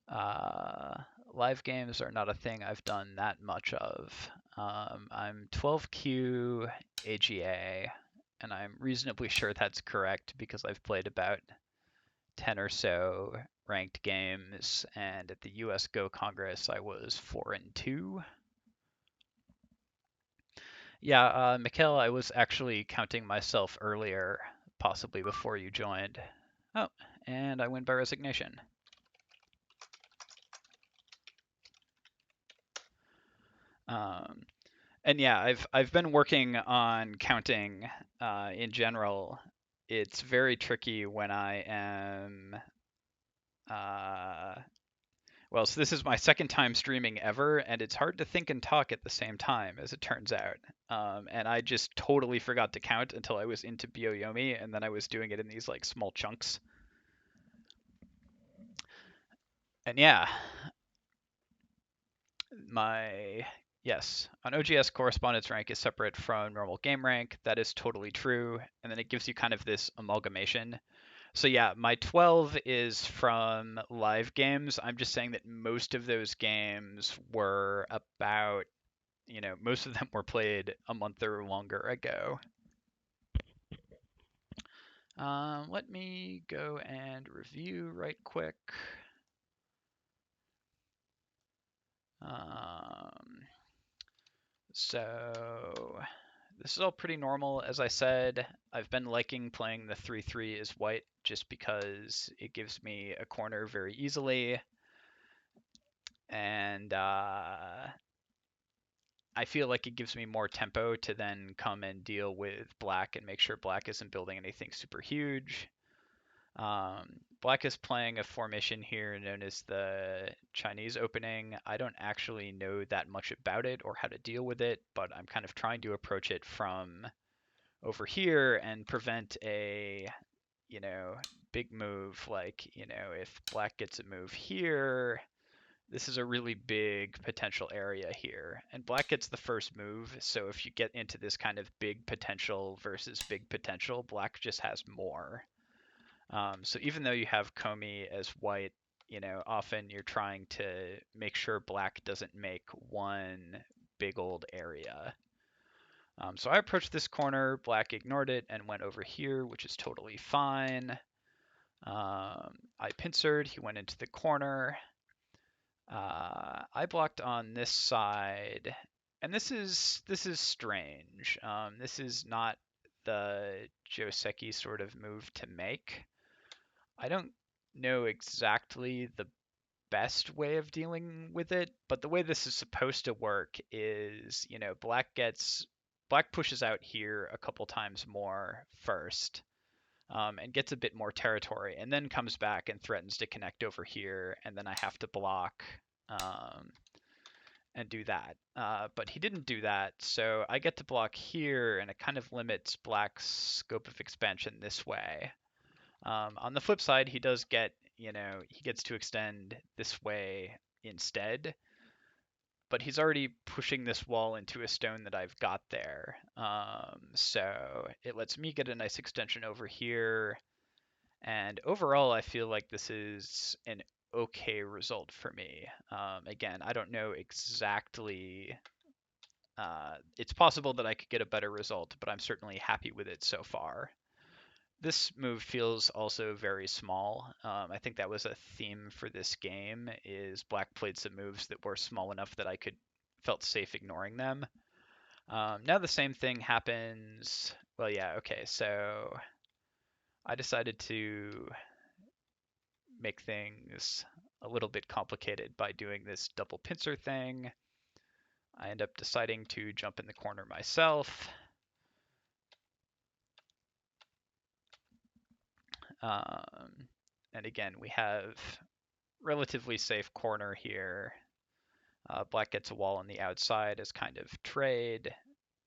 uh, live games are not a thing I've done that much of. I'm 12Q AGA, and I'm reasonably sure that's correct because I've played about 10 or so ranked games, and at the US Go Congress I was 4-2. Yeah, Mikhail, I was actually counting myself earlier, possibly before you joined. Oh, and I win by resignation. Um, and yeah, I've been working on counting in general. It's very tricky when I am uh, well, so this is my second time streaming ever, and it's hard to think and talk at the same time, as it turns out. And I just totally forgot to count until I was into Byoyomi, and then I was doing it in these like small chunks. And yeah, my yes, on OGS correspondence rank is separate from normal game rank. That is totally true. And then it gives you kind of this amalgamation. So yeah, my 12 is from live games. I'm just saying that most of those games were about, most of them were played a month or longer ago. Let me go and review right quick. Um, so this is all pretty normal. As I said, I've been liking playing the 3-3 as white just because it gives me a corner very easily. And I feel like it gives me more tempo to then come and deal with black and make sure black isn't building anything super huge. Black is playing a formation here known as the Chinese opening. I don't actually know that much about it or how to deal with it, but I'm kind of trying to approach it from over here and prevent a, you know, big move like, if black gets a move here, this is a really big potential area here. And black gets the first move, so if you get into this kind of big potential versus big potential, black just has more. So even though you have Komi as white, often you're trying to make sure black doesn't make one big old area. So I approached this corner, black ignored it and went over here, which is totally fine. I pincered, he went into the corner. I blocked on this side, and this is strange. This is not the Joseki sort of move to make. I don't know exactly the best way of dealing with it, but the way this is supposed to work is, black pushes out here a couple times more first, and gets a bit more territory, and then comes back and threatens to connect over here, and then I have to block um, and do that. But he didn't do that, so I get to block here, and it kind of limits black's scope of expansion this way. On the flip side, he does get, he gets to extend this way instead, but he's already pushing this wall into a stone that I've got there. So it lets me get a nice extension over here. And overall, I feel like this is an okay result for me. Again, I don't know exactly. It's possible that I could get a better result, but I'm certainly happy with it so far. This move feels also very small. I think that was a theme for this game, is black played some moves that were small enough that I felt safe ignoring them. Now the same thing happens. Well, yeah, okay, so I decided to make things a little bit complicated by doing this double pincer thing. I end up deciding to jump in the corner myself. And again, we have relatively safe corner here. Black gets a wall on the outside as kind of trade.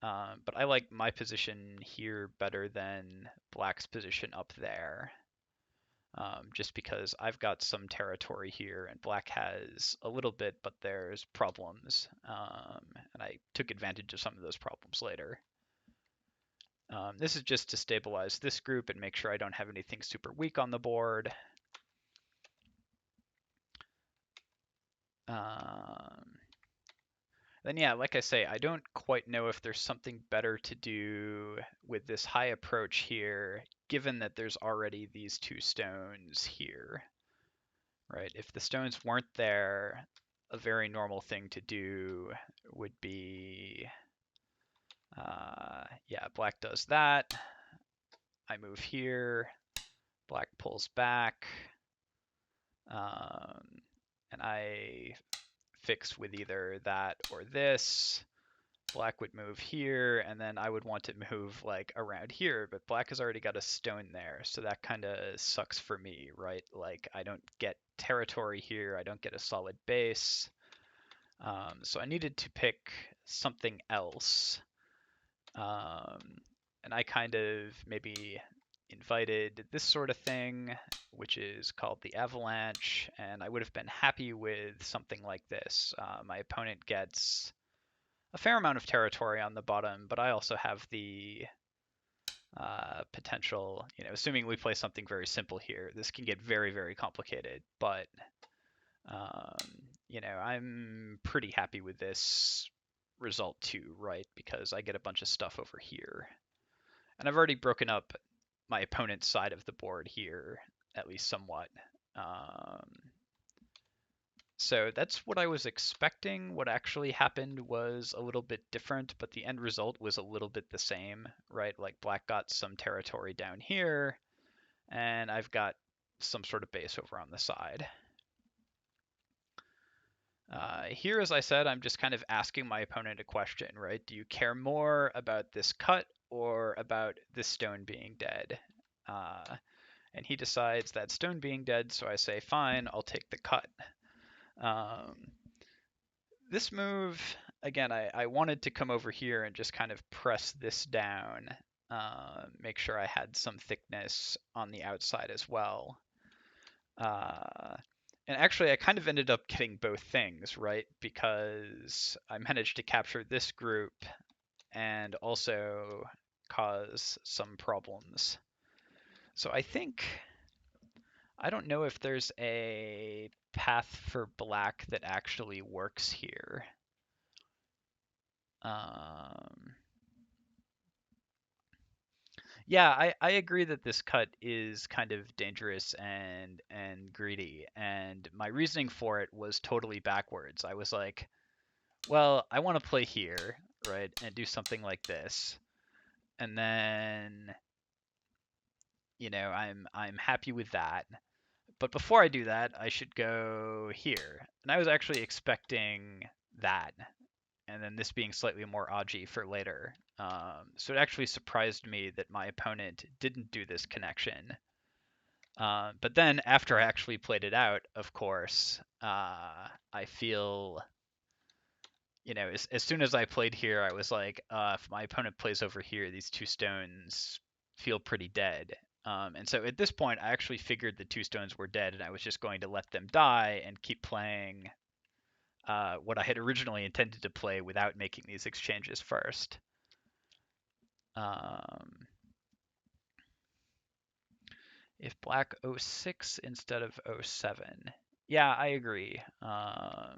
But I like my position here better than black's position up there. just because I've got some territory here and black has a little bit, but there's problems. And I took advantage of some of those problems later. This is just to stabilize this group and make sure I don't have anything super weak on the board. Then yeah, like I say, I don't quite know if there's something better to do with this high approach here, given that there's already these two stones here, right? If the stones weren't there, a very normal thing to do would be, yeah, black does that. I move here, black pulls back, and I fix with either that or this. Black would move here, and then I would want to move like around here, but black has already got a stone there, so that kind of sucks for me, right? Like I don't get territory here, I don't get a solid base. So I needed to pick something else. And I kind of maybe invited this sort of thing, which is called the avalanche, and I would have been happy with something like this. My opponent gets a fair amount of territory on the bottom, but I also have the potential, assuming we play something very simple here, this can get very, very complicated, but, I'm pretty happy with this result too, right? Because I get a bunch of stuff over here. And I've already broken up my opponent's side of the board here, at least somewhat. So that's what I was expecting. What actually happened was a little bit different, but the end result was a little bit the same, right? Like black got some territory down here, and I've got some sort of base over on the side. Here, as I said, I'm just kind of asking my opponent a question, right? Do you care more about this cut or about this stone being dead? And he decides that stone being dead, so I say, fine, I'll take the cut. This move, again, I wanted to come over here and just kind of press this down, make sure I had some thickness on the outside as well. And actually, I kind of ended up getting both things, right? Because I managed to capture this group and also cause some problems. So I don't know if there's a path for black that actually works here. Yeah, I agree that this cut is kind of dangerous and greedy, and my reasoning for it was totally backwards. I was like, well, I want to play here, right, and do something like this, and then I'm happy with that. But before I do that, I should go here, and I was actually expecting that, and then this being slightly more Aji for later. So it actually surprised me that my opponent didn't do this connection. But then after I actually played it out, of course, I feel, as soon as I played here, I was like, if my opponent plays over here, these two stones feel pretty dead. And so at this point, I actually figured the two stones were dead, and I was just going to let them die and keep playing what I had originally intended to play without making these exchanges first. If black 06 instead of 07. Yeah, I agree. I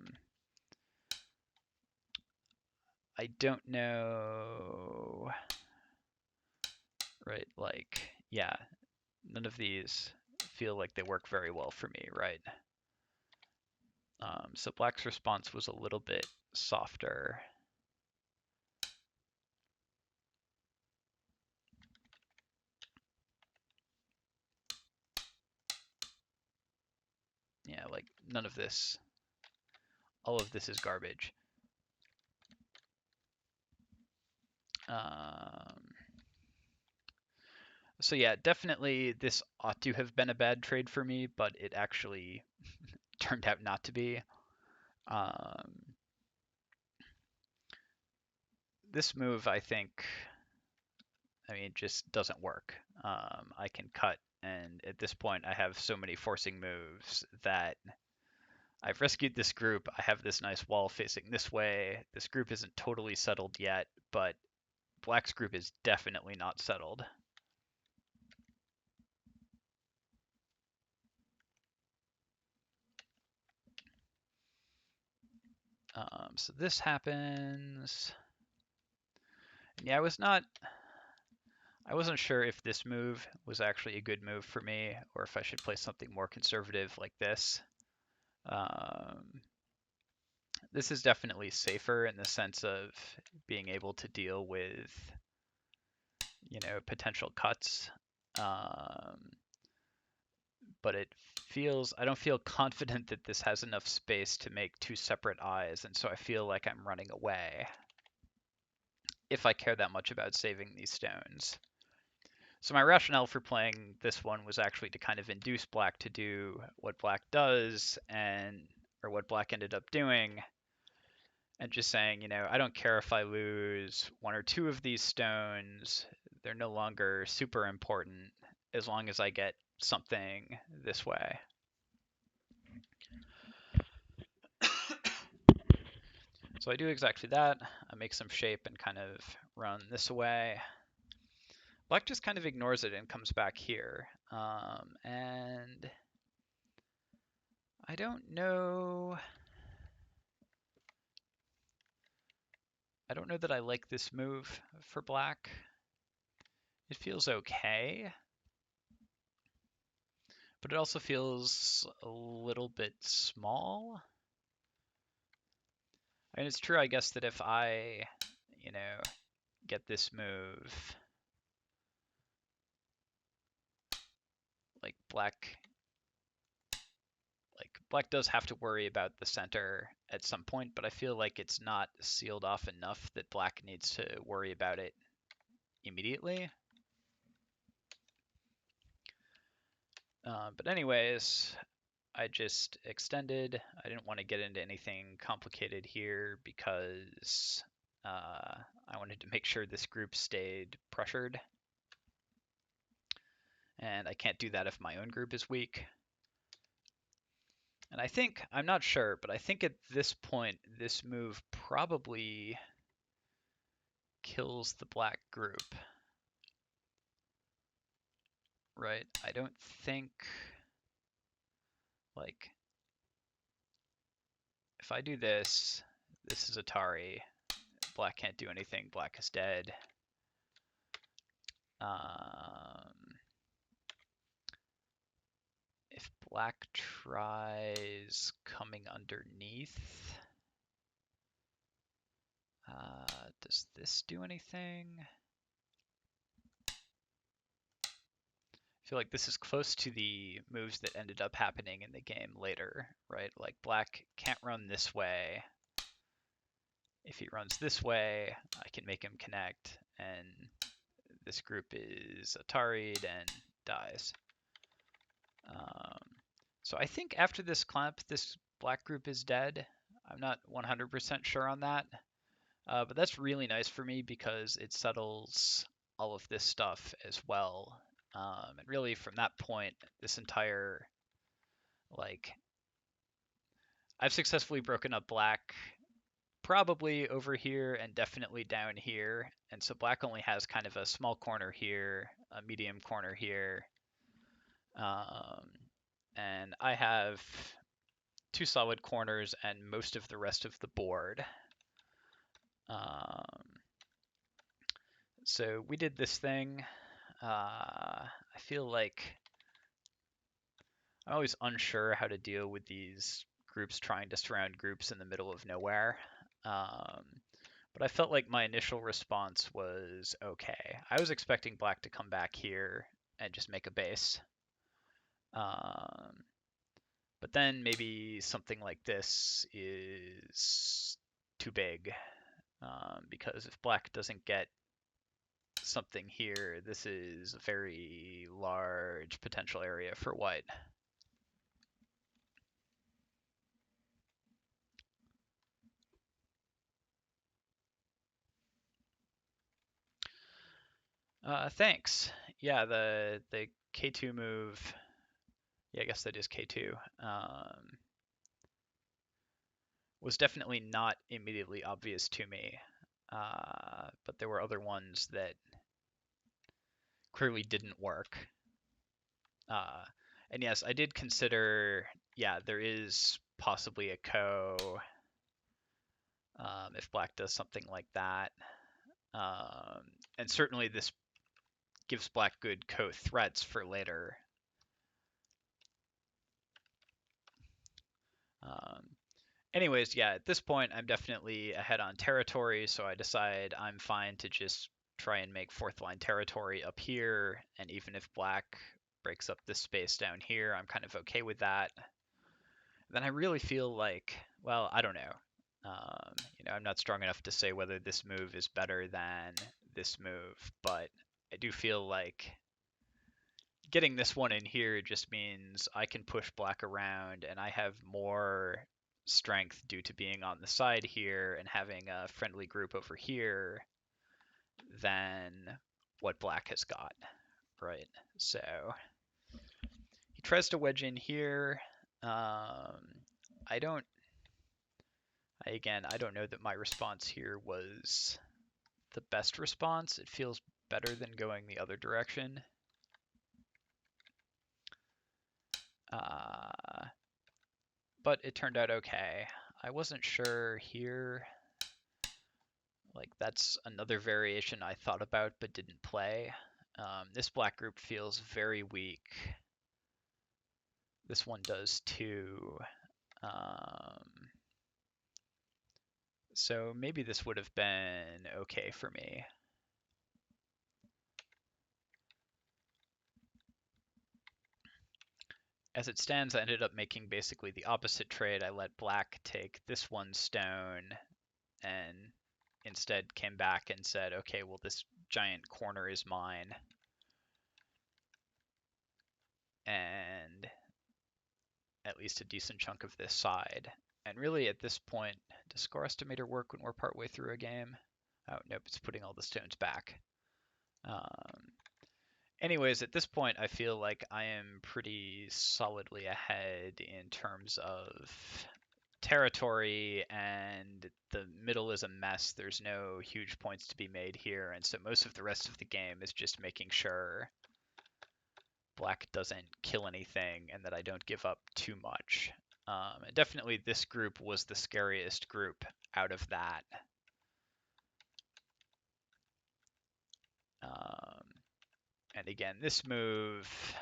don't know, right? Like, yeah, none of these feel like they work very well for me, right? So black's response was a little bit softer. Yeah, like none of this, all of this is garbage. So yeah, definitely this ought to have been a bad trade for me, but it actually turned out not to be. This move, I think, just doesn't work. I can cut And at this point, I have so many forcing moves that I've rescued this group. I have this nice wall facing this way. This group isn't totally settled yet, but Black's group is definitely not settled. So this happens. And yeah, I wasn't sure if this move was actually a good move for me, or if I should play something more conservative like this. This is definitely safer in the sense of being able to deal with, potential cuts. But I don't feel confident that this has enough space to make two separate eyes, and so I feel like I'm running away if I care that much about saving these stones. So my rationale for playing this one was actually to kind of induce Black to do what Black does, or what Black ended up doing, and just saying, I don't care if I lose one or two of these stones, they're no longer super important as long as I get something this way. So I do exactly that. I make some shape and kind of run this away. Black just kind of ignores it and comes back here. And I don't know. I don't know that I like this move for Black. It feels okay, but it also feels a little bit small. I mean, it's true, I guess, that if I, get this move, like Black does have to worry about the center at some point, but I feel like it's not sealed off enough that Black needs to worry about it immediately. But anyways, I just extended. I didn't want to get into anything complicated here because I wanted to make sure this group stayed pressured. And I can't do that if my own group is weak. And I'm not sure, but I think at this point, this move probably kills the Black group. Right? I don't think, like, if I do this, this is Atari. Black can't do anything. Black is dead. If Black tries coming underneath, does this do anything? I feel like this is close to the moves that ended up happening in the game later, right? Like Black can't run this way. If he runs this way, I can make him connect, and this group is Atari'd and dies. So I think after this clamp, this Black group is dead. I'm not 100% sure on that. But that's really nice for me because it settles all of this stuff as well. And really from that point, this entire, like, I've successfully broken up Black probably over here and definitely down here. And so Black only has kind of a small corner here, a medium corner here. And I have two solid corners and most of the rest of the board. So we did this thing. I feel like I'm always unsure how to deal with these groups trying to surround groups in the middle of nowhere. But I felt like my initial response was okay. I was expecting Black to come back here and just make a base. But then maybe something like this is too big. Because if Black doesn't get something here, this is a very large potential area for White. Thanks. Yeah, the K2 move, yeah, I guess that is K2, was definitely not immediately obvious to me, but there were other ones that clearly didn't work. And yes, I did consider, yeah, there is possibly a ko if black does something like that. And certainly this gives black good ko threats for later. Um, Anyways, yeah, at this point I'm definitely ahead on territory, so I decide I'm fine to just try and make fourth line territory up here, and even if black breaks up this space down here, I'm kind of okay with that. Then I really feel like, well, I don't know. I'm not strong enough to say whether this move is better than this move, but I do feel like getting this one in here just means I can push black around and I have more strength due to being on the side here and having a friendly group over here than what black has got, right? So he tries to wedge in here. I don't, I don't know that my response here was the best response. It feels better than going the other direction. Uh, but it turned out okay. I wasn't sure here. Like, that's another variation I thought about but didn't play. This black group feels very weak. This one does too. Um, so maybe this would have been okay for me. As it stands, I ended up making basically the opposite trade. I let black take this one stone and instead came back and said, okay, well, this giant corner is mine. And at least a decent chunk of this side. And really, at this point, does score estimator work when we're partway through a game? Oh, nope, it's putting all the stones back. Anyways, at this point, I feel like I am pretty solidly ahead in terms of territory, and the middle is a mess. There's no huge points to be made here, and so most of the rest of the game is just making sure black doesn't kill anything and that I don't give up too much. And definitely this group was the scariest group out of that. Um, and again, this move,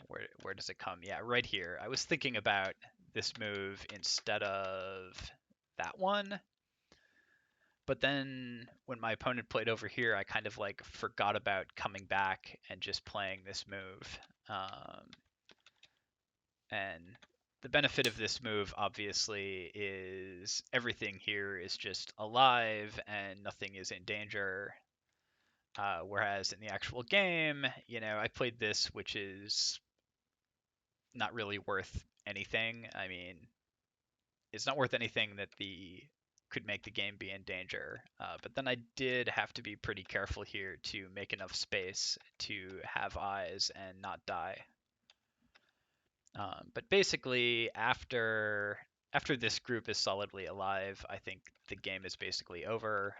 where does it come? Yeah, right here. I was thinking about this move instead of that one. But then when my opponent played over here, I kind of like forgot about coming back and just playing this move. And the benefit of this move, obviously, is everything here is just alive and nothing is in danger. Whereas in the actual game, I played this, which is not really worth anything. I mean, it's not worth anything that could make the game be in danger. But then I did have to be pretty careful here to make enough space to have eyes and not die. But basically, after this group is solidly alive, I think the game is basically over.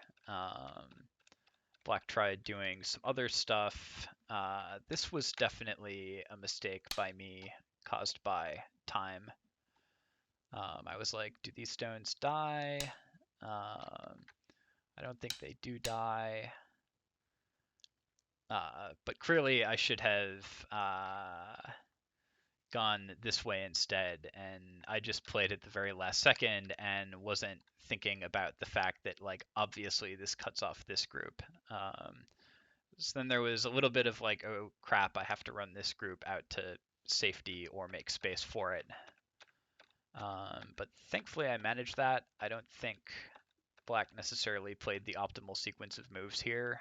Black tried doing some other stuff. This was definitely a mistake by me, caused by time. I was like, do these stones die? I don't think they do die. But clearly I should have gone this way instead, and I just played at the very last second and wasn't thinking about the fact that, like, obviously this cuts off this group. So then there was a little bit of like, oh crap, I have to run this group out to safety or make space for it. But thankfully I managed that. I don't think black necessarily played the optimal sequence of moves here.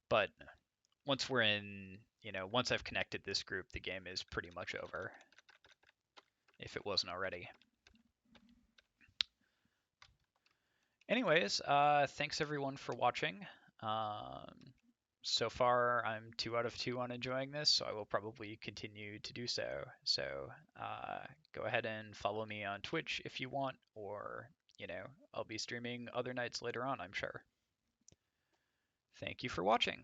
But once we're in, once I've connected this group, the game is pretty much over, if it wasn't already. Anyways, thanks everyone for watching. so far I'm 2 out of 2 on enjoying this, so I will probably continue to do so. So go ahead and follow me on Twitch if you want, or I'll be streaming other nights later on, I'm sure. Thank you for watching.